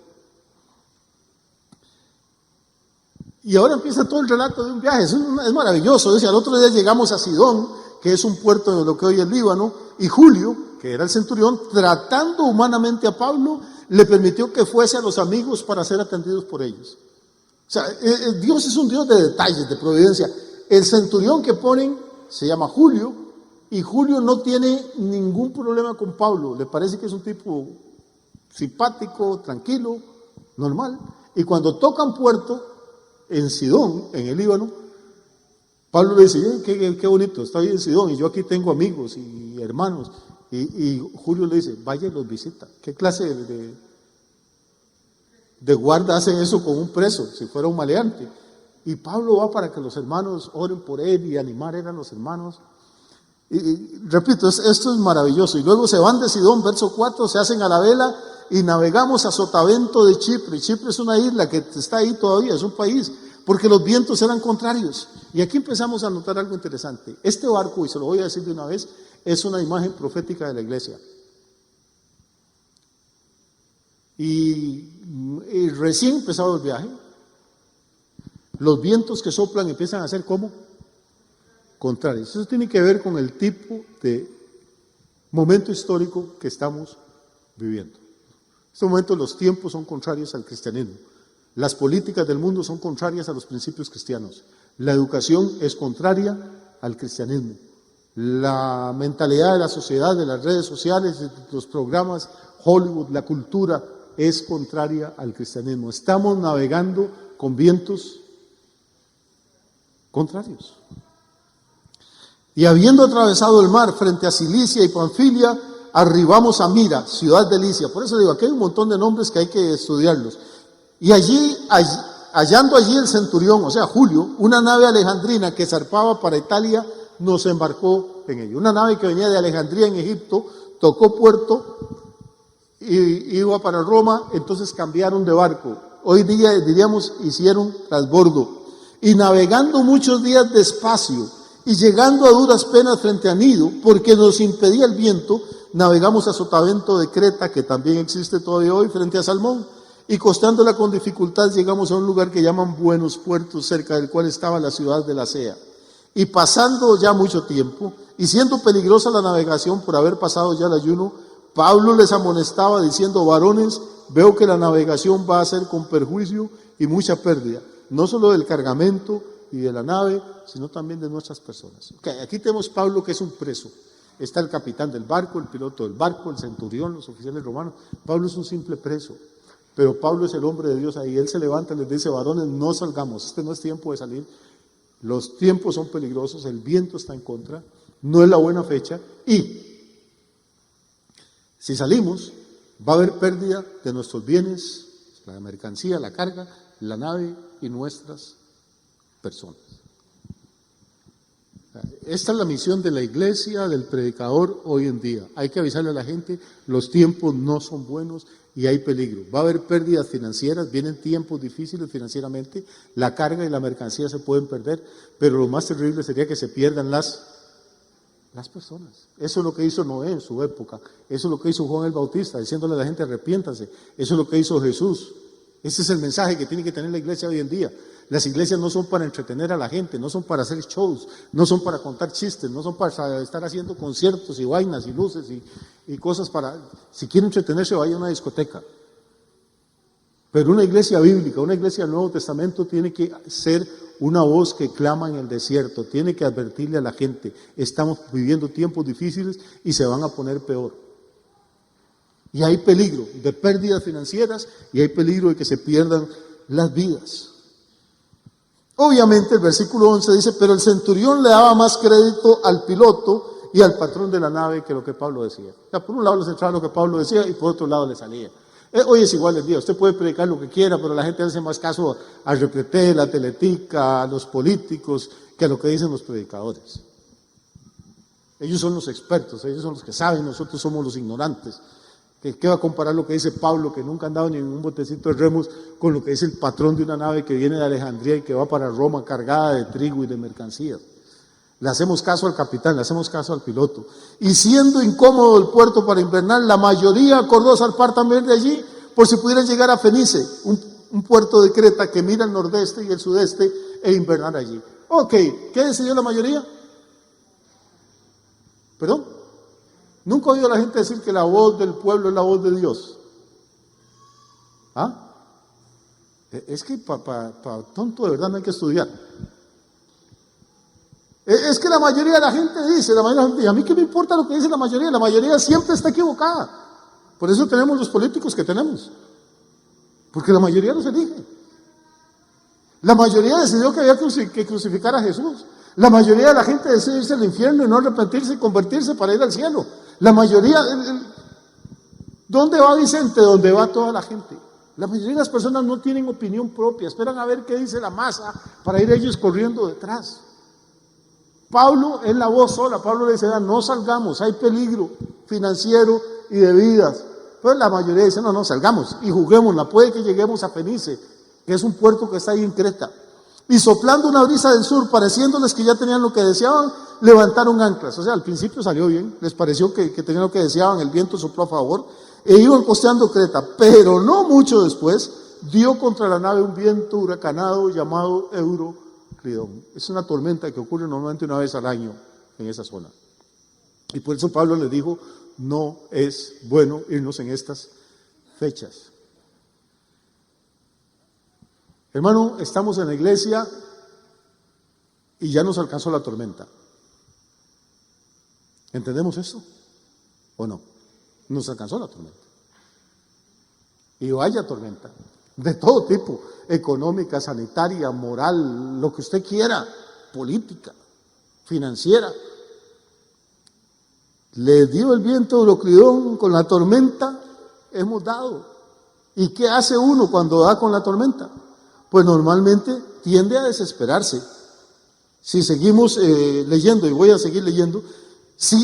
Y ahora empieza todo el relato de un viaje, es maravilloso. Dice, al otro día llegamos a Sidón, que es un puerto de lo que hoy es Líbano, y Julio, que era el centurión, tratando humanamente a Pablo, le permitió que fuese a los amigos para ser atendidos por ellos. O sea, Dios es un Dios de detalles, de providencia. El centurión que ponen se llama Julio, y Julio no tiene ningún problema con Pablo, le parece que es un tipo simpático, tranquilo, normal, y cuando tocan puerto en Sidón, en el Líbano, Pablo le dice, qué bonito, está bien en Sidón, y yo aquí tengo amigos y hermanos, y Julio le dice, vaya y los visita. ¿Qué clase de guarda hacen eso con un preso, si fuera un maleante? Y Pablo va para que los hermanos oren por él y animar a los hermanos. Y repito, esto es maravilloso. Y luego se van de Sidón, verso 4, se hacen a la vela y navegamos a Sotavento de Chipre. Chipre es una isla que está ahí todavía, es un país, porque los vientos eran contrarios. Y aquí empezamos a notar algo interesante. Este barco, y se lo voy a decir de una vez, es una imagen profética de la iglesia. Y recién empezado el viaje, los vientos que soplan empiezan a ser como contrarios. Eso tiene que ver con el tipo de momento histórico que estamos viviendo. En este momento los tiempos son contrarios al cristianismo. Las políticas del mundo son contrarias a los principios cristianos. La educación es contraria al cristianismo. La mentalidad de la sociedad, de las redes sociales, de los programas, Hollywood, la cultura, es contraria al cristianismo. Estamos navegando con vientos contrarios. Y habiendo atravesado el mar frente a Cilicia y Panfilia, arribamos a Mira, ciudad de Licia. Por eso digo, aquí hay un montón de nombres que hay que estudiarlos. Y hallando allí el centurión, o sea, Julio, una nave alejandrina que zarpaba para Italia, nos embarcó en ella. Una nave que venía de Alejandría en Egipto, tocó puerto y iba para Roma, entonces cambiaron de barco. Hoy día diríamos hicieron transbordo. Y navegando muchos días despacio y llegando a duras penas frente a Nido, porque nos impedía el viento, navegamos a Sotavento de Creta, que también existe todavía hoy, frente a Salmón, y costándola con dificultad llegamos a un lugar que llaman Buenos Puertos, cerca del cual estaba la ciudad de Lasea. Y pasando ya mucho tiempo, y siendo peligrosa la navegación por haber pasado ya el ayuno, Pablo les amonestaba diciendo, varones, veo que la navegación va a ser con perjuicio y mucha pérdida, no solo del cargamento y de la nave, sino también de nuestras personas. Okay, aquí tenemos Pablo, que es un preso. Está el capitán del barco, el piloto del barco, el centurión, los oficiales romanos. Pablo es un simple preso, pero Pablo es el hombre de Dios ahí. Él se levanta y les dice, varones, no salgamos, este no es tiempo de salir, los tiempos son peligrosos, el viento está en contra, no es la buena fecha, y si salimos, Va a haber pérdida de nuestros bienes, la mercancía, la carga, la nave y nuestras personas. Esta es la misión de la iglesia, del predicador hoy en día. Hay que avisarle a la gente, los tiempos no son buenos y hay peligro. Va a haber pérdidas financieras, vienen tiempos difíciles financieramente, la carga y la mercancía se pueden perder, pero lo más terrible sería que se pierdan las personas. Eso es lo que hizo Noé en su época, eso es lo que hizo Juan el Bautista, diciéndole a la gente arrepiéntase, eso es lo que hizo Jesús. Ese es el mensaje que tiene que tener la iglesia hoy en día. Las iglesias no son para entretener a la gente, no son para hacer shows, no son para contar chistes, no son para estar haciendo conciertos y vainas y luces y cosas para... Si quiere entretenerse, vaya a una discoteca. Pero una iglesia bíblica, una iglesia del Nuevo Testamento tiene que ser una voz que clama en el desierto, tiene que advertirle a la gente, estamos viviendo tiempos difíciles y se van a poner peor. Y hay peligro de pérdidas financieras y hay peligro de que se pierdan las vidas. Obviamente el versículo 11 dice, pero el centurión le daba más crédito al piloto y al patrón de la nave que lo que Pablo decía. O sea, por un lado les entraba lo que Pablo decía y por otro lado le salía. Hoy es igual el día, usted puede predicar lo que quiera, pero la gente hace más caso al repreté, a Teletica, a los políticos, que a lo que dicen los predicadores. Ellos son los expertos, ellos son los que saben, nosotros somos los ignorantes. ¿Qué va a comparar lo que dice Pablo, que nunca ha andado ni en un botecito de remos, con lo que dice el patrón de una nave que viene de Alejandría y que va para Roma cargada de trigo y de mercancías? Le hacemos caso al capitán, le hacemos caso al piloto. Y siendo incómodo el puerto para invernar, la mayoría acordó zarpar también de allí, por si pudieran llegar a Fenice, un puerto de Creta que mira el nordeste y el sudeste, e invernar allí. Ok, ¿qué decidió la mayoría? ¿Perdón? Nunca he oído a la gente decir que la voz del pueblo es la voz de Dios. ¿Ah? Es que para tonto de verdad no hay que estudiar. Es que la mayoría de la gente dice, y a mí qué me importa lo que dice la mayoría siempre está equivocada. Por eso tenemos los políticos que tenemos. Porque la mayoría los elige. La mayoría decidió que había que crucificar a Jesús. La mayoría de la gente decide irse al infierno y no arrepentirse y convertirse para ir al cielo. La mayoría, ¿dónde va Vicente? ¿Dónde va toda la gente? La mayoría de las personas no tienen opinión propia, esperan a ver qué dice la masa para ir ellos corriendo detrás. Pablo es la voz sola, Pablo le dice, no salgamos, hay peligro financiero y de vidas. Pues la mayoría dice, no, salgamos y juguémosla, puede que lleguemos a Fenice, que es un puerto que está ahí en Creta. Y soplando una brisa del sur, pareciéndoles que ya tenían lo que deseaban, levantaron anclas. O sea, al principio salió bien, les pareció que tenían lo que deseaban, el viento sopló a favor, e iban costeando Creta, pero no mucho después, dio contra la nave un viento huracanado llamado Euroclidón. Es una tormenta que ocurre normalmente una vez al año en esa zona. Y por eso Pablo les dijo, no es bueno irnos en estas fechas. Hermano, estamos en la iglesia y ya nos alcanzó la tormenta. ¿Entendemos eso? ¿O no? Nos alcanzó la tormenta. Y vaya tormenta, de todo tipo, económica, sanitaria, moral, lo que usted quiera, política, financiera. Le dio el viento Euroclidón con la tormenta, hemos dado. ¿Y qué hace uno cuando da con la tormenta? Pues normalmente tiende a desesperarse. Si seguimos leyendo, y voy a seguir leyendo,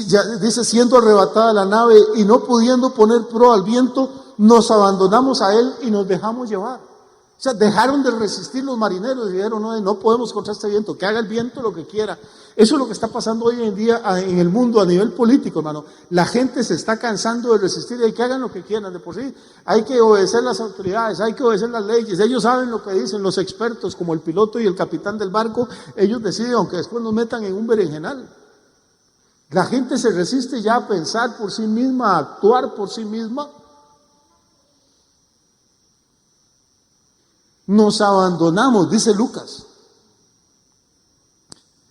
ya dice, siendo arrebatada la nave y no pudiendo poner proa al viento, nos abandonamos a él y nos dejamos llevar. O sea, dejaron de resistir los marineros y dijeron, no podemos contra este viento, que haga el viento lo que quiera. Eso es lo que está pasando hoy en día en el mundo a nivel político, hermano. La gente se está cansando de resistir y hay que hagan lo que quieran. De por sí hay que obedecer las autoridades, hay que obedecer las leyes. Ellos saben lo que dicen, los expertos como el piloto y el capitán del barco, ellos deciden, aunque después nos metan en un berenjenal. La gente se resiste ya a pensar por sí misma, a actuar por sí misma. Nos abandonamos, dice Lucas,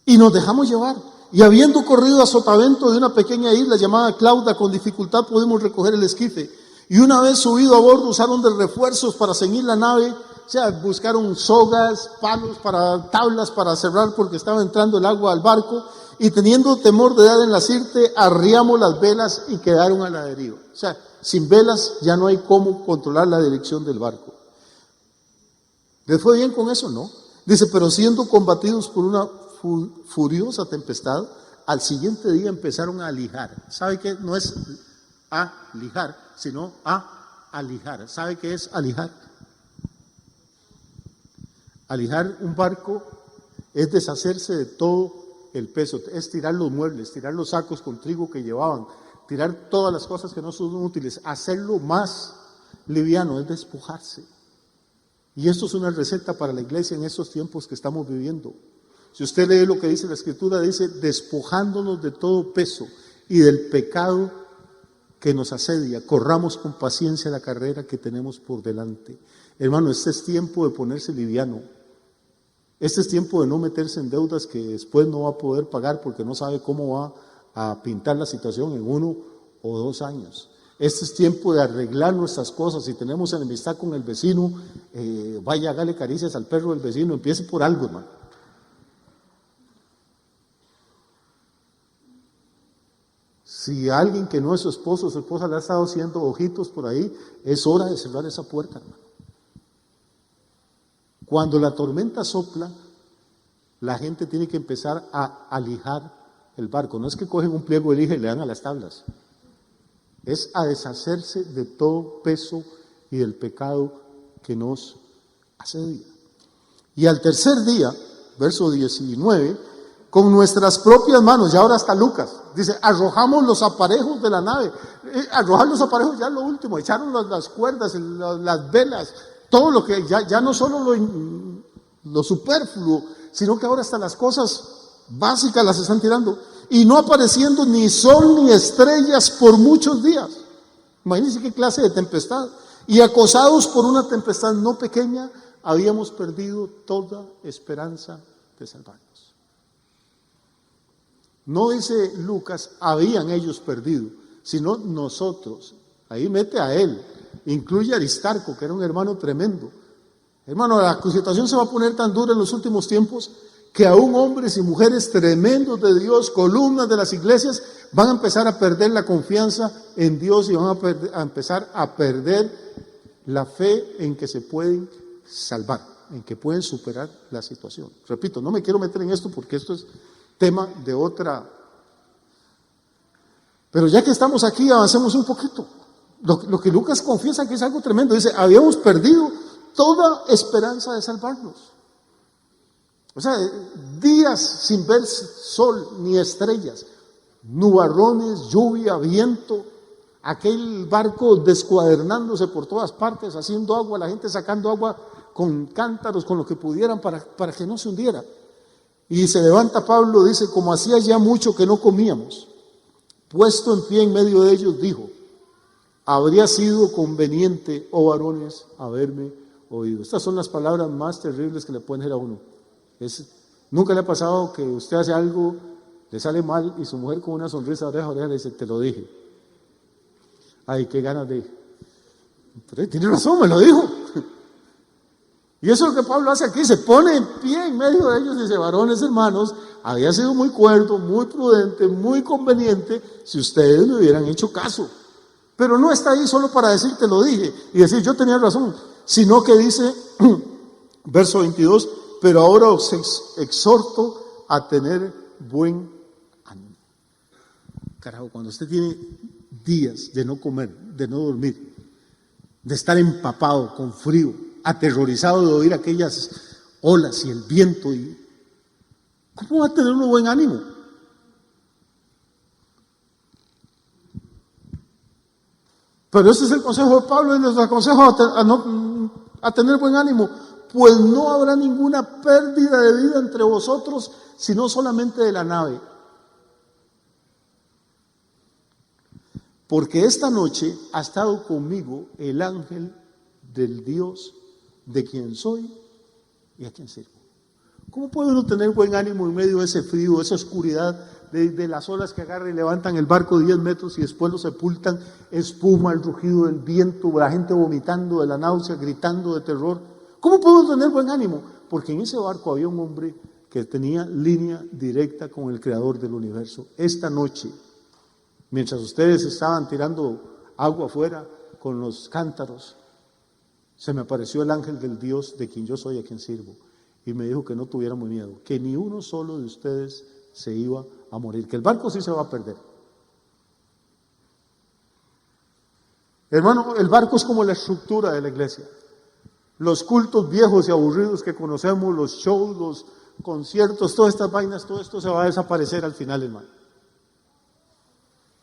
y nos dejamos llevar. Y habiendo corrido a sotavento de una pequeña isla llamada Clauda, con dificultad pudimos recoger el esquife. Y una vez subido a bordo, usaron de refuerzos para ceñir la nave. O sea, buscaron sogas, palos, tablas para cerrar porque estaba entrando el agua al barco. y teniendo temor de dar en la sirte, arriamos las velas y quedaron a la deriva. O sea, sin velas ya no hay cómo controlar la dirección del barco. ¿Les fue bien con eso? No. Dice, pero siendo combatidos por una furiosa tempestad, al siguiente día empezaron a alijar. ¿Sabe qué? No es a lijar, sino a alijar. ¿Sabe qué es alijar? Alijar un barco es deshacerse de todo el peso, es tirar los muebles, tirar los sacos con trigo que llevaban, tirar todas las cosas que no son útiles, hacerlo más liviano, es despojarse. Y esto es una receta para la iglesia en estos tiempos que estamos viviendo. Si usted lee lo que dice la Escritura, dice, despojándonos de todo peso y del pecado que nos asedia, corramos con paciencia la carrera que tenemos por delante. Hermano, este es tiempo de ponerse liviano. Este es tiempo de no meterse en deudas que después no va a poder pagar porque no sabe cómo va a pintar la situación en 1 o 2 años. Este es tiempo de arreglar nuestras cosas. Si tenemos enemistad con el vecino, vaya a darle caricias al perro del vecino, empiece por algo, hermano. Si alguien que no es su esposo o su esposa le ha estado haciendo ojitos por ahí, es hora de cerrar esa puerta, hermano. Cuando la tormenta sopla, la gente tiene que empezar a alijar el barco. No es que cogen un pliego de lija y le dan a las tablas. Es a deshacerse de todo peso y del pecado que nos asedia. Y al tercer día, verso 19, con nuestras propias manos, ya ahora está Lucas, dice, arrojamos los aparejos de la nave. Arrojar los aparejos ya es lo último, echaron las cuerdas, las velas, todo lo que, ya no solo lo superfluo, sino que ahora hasta las cosas básicas las están tirando. Y no apareciendo ni sol ni estrellas por muchos días. Imagínense qué clase de tempestad. Y acosados por una tempestad no pequeña, habíamos perdido toda esperanza de salvarnos. No dice Lucas, habían ellos perdido, sino nosotros. Ahí mete a él. Incluye a Aristarco, que era un hermano tremendo. Hermano, la situación se va a poner tan dura en los últimos tiempos que aún hombres y mujeres tremendos de Dios, columnas de las iglesias, van a empezar a perder la confianza en Dios y van a empezar a perder la fe en que se pueden salvar, en que pueden superar la situación. Repito, no me quiero meter en esto porque esto es tema de otra. Pero ya que estamos aquí, avancemos un poquito. Lo que Lucas confiesa que es algo tremendo. Dice, habíamos perdido toda esperanza de salvarnos. O sea, días sin ver sol ni estrellas, nubarrones, lluvia, viento, aquel barco descuadernándose por todas partes, haciendo agua, la gente sacando agua con cántaros, con lo que pudieran para que no se hundiera. Y se levanta Pablo, dice, como hacía ya mucho que no comíamos, puesto en pie en medio de ellos, dijo, habría sido conveniente, oh varones, haberme oído. Estas son las palabras más terribles que le pueden decir a uno. Nunca le ha pasado que usted hace algo, le sale mal y su mujer con una sonrisa de oreja a oreja le dice, te lo dije. Ay, qué ganas de... Pero tiene razón, me lo dijo. Y eso es lo que Pablo hace aquí, se pone en pie en medio de ellos y dice, varones hermanos, había sido muy cuerdo, muy prudente, muy conveniente si ustedes me hubieran hecho caso. Pero no está ahí solo para decir te lo dije y decir yo tenía razón, sino que dice, verso 22, pero ahora os exhorto a tener buen ánimo. Carajo, cuando usted tiene días de no comer, de no dormir, de estar empapado con frío, aterrorizado de oír aquellas olas y el viento, ¿cómo va a tener uno buen ánimo? Pero ese es el consejo de Pablo y nos aconseja a tener buen ánimo, pues no habrá ninguna pérdida de vida entre vosotros, sino solamente de la nave. Porque esta noche ha estado conmigo el ángel del Dios de quien soy y a quien sirvo. ¿Cómo puede uno tener buen ánimo en medio de ese frío, esa oscuridad, de las olas que agarran y levantan el barco 10 metros y después lo sepultan, espuma, el rugido del viento, la gente vomitando de la náusea, gritando de terror? ¿Cómo puedo tener buen ánimo? Porque en ese barco había un hombre que tenía línea directa con el Creador del universo. Esta noche, mientras ustedes estaban tirando agua afuera con los cántaros, se me apareció el ángel del Dios de quien yo soy, a quien sirvo, y me dijo que no tuviéramos miedo, que ni uno solo de ustedes se iba a morir, que el barco sí se va a perder. Hermano, el barco es como la estructura de la iglesia. Los cultos viejos y aburridos que conocemos, los shows, los conciertos, todas estas vainas, todo esto se va a desaparecer al final, hermano.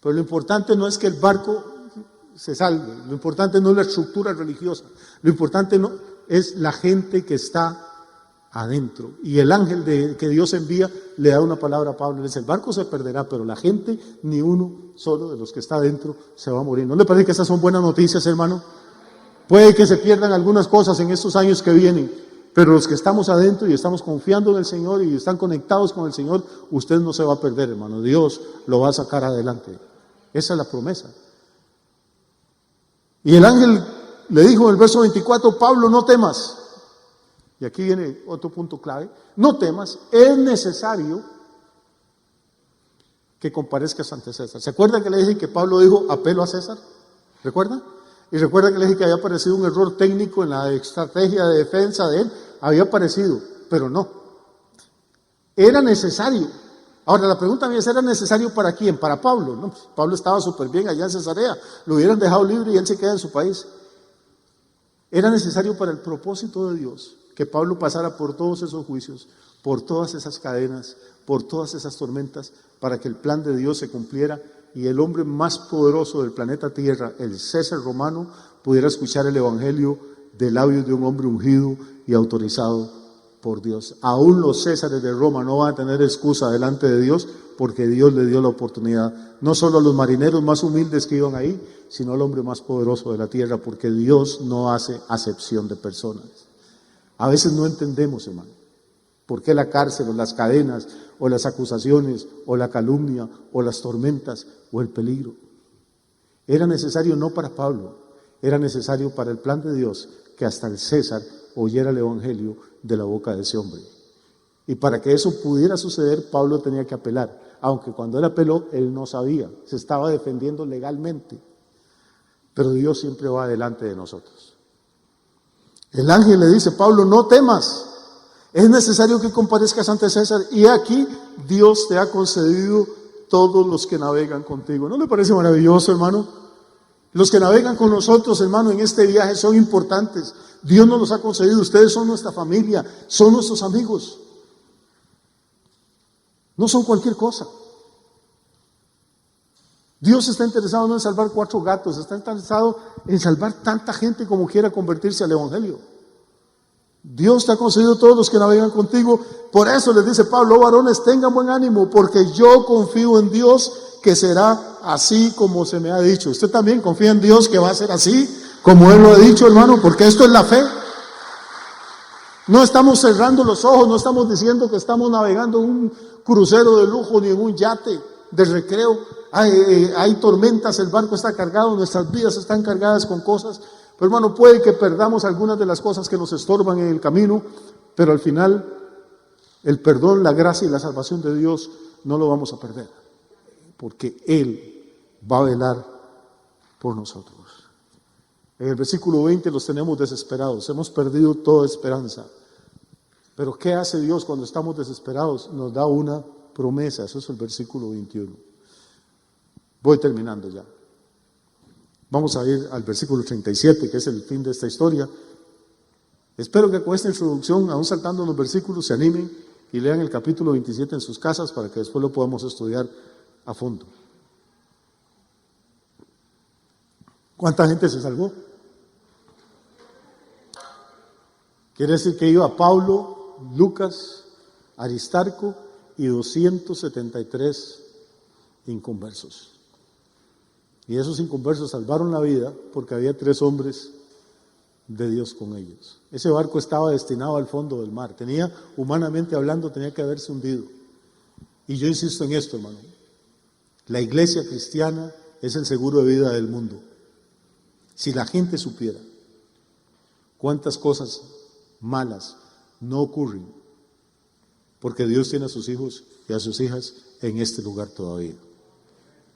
Pero lo importante no es que el barco se salve, lo importante no es la estructura religiosa, lo importante no es la gente que está adentro. Y el ángel que Dios envía le da una palabra a Pablo, le dice: el barco se perderá, pero la gente, ni uno solo de los que está adentro se va a morir. ¿No le parece que esas son buenas noticias, hermano? Puede que se pierdan algunas cosas en estos años que vienen, pero los que estamos adentro y estamos confiando en el Señor y están conectados con el Señor, usted no se va a perder, hermano. Dios lo va a sacar adelante. Esa es la promesa. Y el ángel le dijo en el verso 24: Pablo, no temas. Y aquí viene otro punto clave: no temas, es necesario que comparezcas ante César. ¿Se acuerda que le dije que Pablo dijo apelo a César? ¿Recuerda? Y recuerda que le dije que había aparecido un error técnico en la estrategia de defensa de él. Había aparecido, pero no. Era necesario. Ahora la pregunta mía es: ¿era necesario para quién? Para Pablo. No, pues Pablo estaba súper bien allá en Cesarea. Lo hubieran dejado libre y él se queda en su país. Era necesario para el propósito de Dios que Pablo pasara por todos esos juicios, por todas esas cadenas, por todas esas tormentas, para que el plan de Dios se cumpliera y el hombre más poderoso del planeta Tierra, el César romano, pudiera escuchar el evangelio de labios de un hombre ungido y autorizado por Dios. Aún los Césares de Roma no van a tener excusa delante de Dios, porque Dios le dio la oportunidad, no solo a los marineros más humildes que iban ahí, sino al hombre más poderoso de la tierra, porque Dios no hace acepción de personas. A veces no entendemos, hermano, por qué la cárcel o las cadenas o las acusaciones o la calumnia o las tormentas o el peligro. Era necesario no para Pablo, era necesario para el plan de Dios que hasta el César oyera el evangelio de la boca de ese hombre. Y para que eso pudiera suceder, Pablo tenía que apelar, aunque cuando él apeló, él no sabía, se estaba defendiendo legalmente. Pero Dios siempre va delante de nosotros. El ángel le dice: Pablo, no temas, es necesario que comparezcas ante César, y aquí Dios te ha concedido todos los que navegan contigo. ¿No le parece maravilloso, hermano? Los que navegan con nosotros, hermano, en este viaje son importantes. Dios nos los ha concedido, ustedes son nuestra familia, son nuestros amigos. No son cualquier cosa. Dios está interesado no en salvar 4 gatos, está interesado en salvar tanta gente como quiera convertirse al evangelio. Dios te ha concedido todos los que navegan contigo. Por eso les dice Pablo: varones, tengan buen ánimo, porque yo confío en Dios que será así como se me ha dicho. Usted también confía en Dios que va a ser así como Él lo ha dicho, hermano, porque esto es la fe. No estamos cerrando los ojos, no estamos diciendo que estamos navegando en un crucero de lujo ni en un yate de recreo. Hay tormentas, el barco está cargado, nuestras vidas están cargadas con cosas. Pero hermano, puede que perdamos algunas de las cosas que nos estorban en el camino, pero al final el perdón, la gracia y la salvación de Dios no lo vamos a perder, porque Él va a velar por nosotros. En el versículo 20 los tenemos desesperados, hemos perdido toda esperanza. Pero ¿qué hace Dios cuando estamos desesperados? Nos da una promesa, eso es el versículo 21. Voy terminando ya. Vamos a ir al versículo 37, que es el fin de esta historia. Espero que con esta introducción, aún saltando los versículos, se animen y lean el capítulo 27 en sus casas para que después lo podamos estudiar a fondo. ¿Cuánta gente se salvó? Quiere decir que iba Pablo, Lucas, Aristarco y 273 inconversos. Y esos inconversos salvaron la vida porque había 3 hombres de Dios con ellos. Ese barco estaba destinado al fondo del mar. Humanamente hablando, tenía que haberse hundido. Y yo insisto en esto, hermano. La iglesia cristiana es el seguro de vida del mundo. Si la gente supiera cuántas cosas malas no ocurren porque Dios tiene a sus hijos y a sus hijas en este lugar todavía.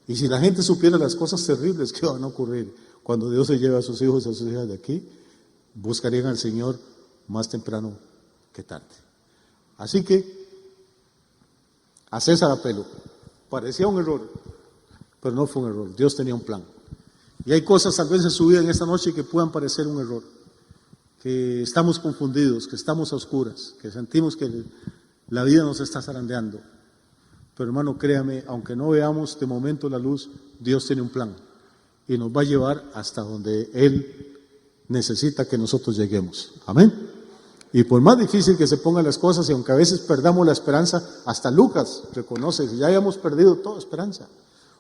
Y si la gente supiera las cosas terribles que van a ocurrir cuando Dios se lleve a sus hijos y a sus hijas de aquí, buscarían al Señor más temprano que tarde. Así que a César apelo. Parecía un error, pero no fue un error. Dios tenía un plan. Y hay cosas tal vez en su vida en esta noche que puedan parecer un error, que estamos confundidos, que estamos a oscuras, que sentimos que la vida nos está zarandeando. Pero hermano, créame, aunque no veamos de momento la luz, Dios tiene un plan y nos va a llevar hasta donde Él necesita que nosotros lleguemos. Amén. Y por más difícil que se pongan las cosas, y aunque a veces perdamos la esperanza, hasta Lucas reconoce que ya habíamos perdido toda esperanza.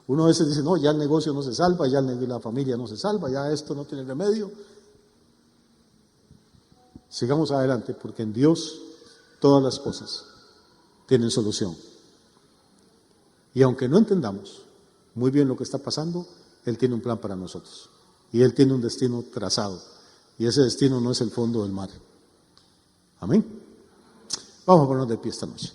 Uno a veces dice, no, ya el negocio no se salva, ya la familia no se salva, ya esto no tiene remedio. Sigamos adelante, porque en Dios todas las cosas tienen solución. Y aunque no entendamos muy bien lo que está pasando, Él tiene un plan para nosotros. Y Él tiene un destino trazado. Y ese destino no es el fondo del mar. Amén. Vamos a ponernos de pie esta noche.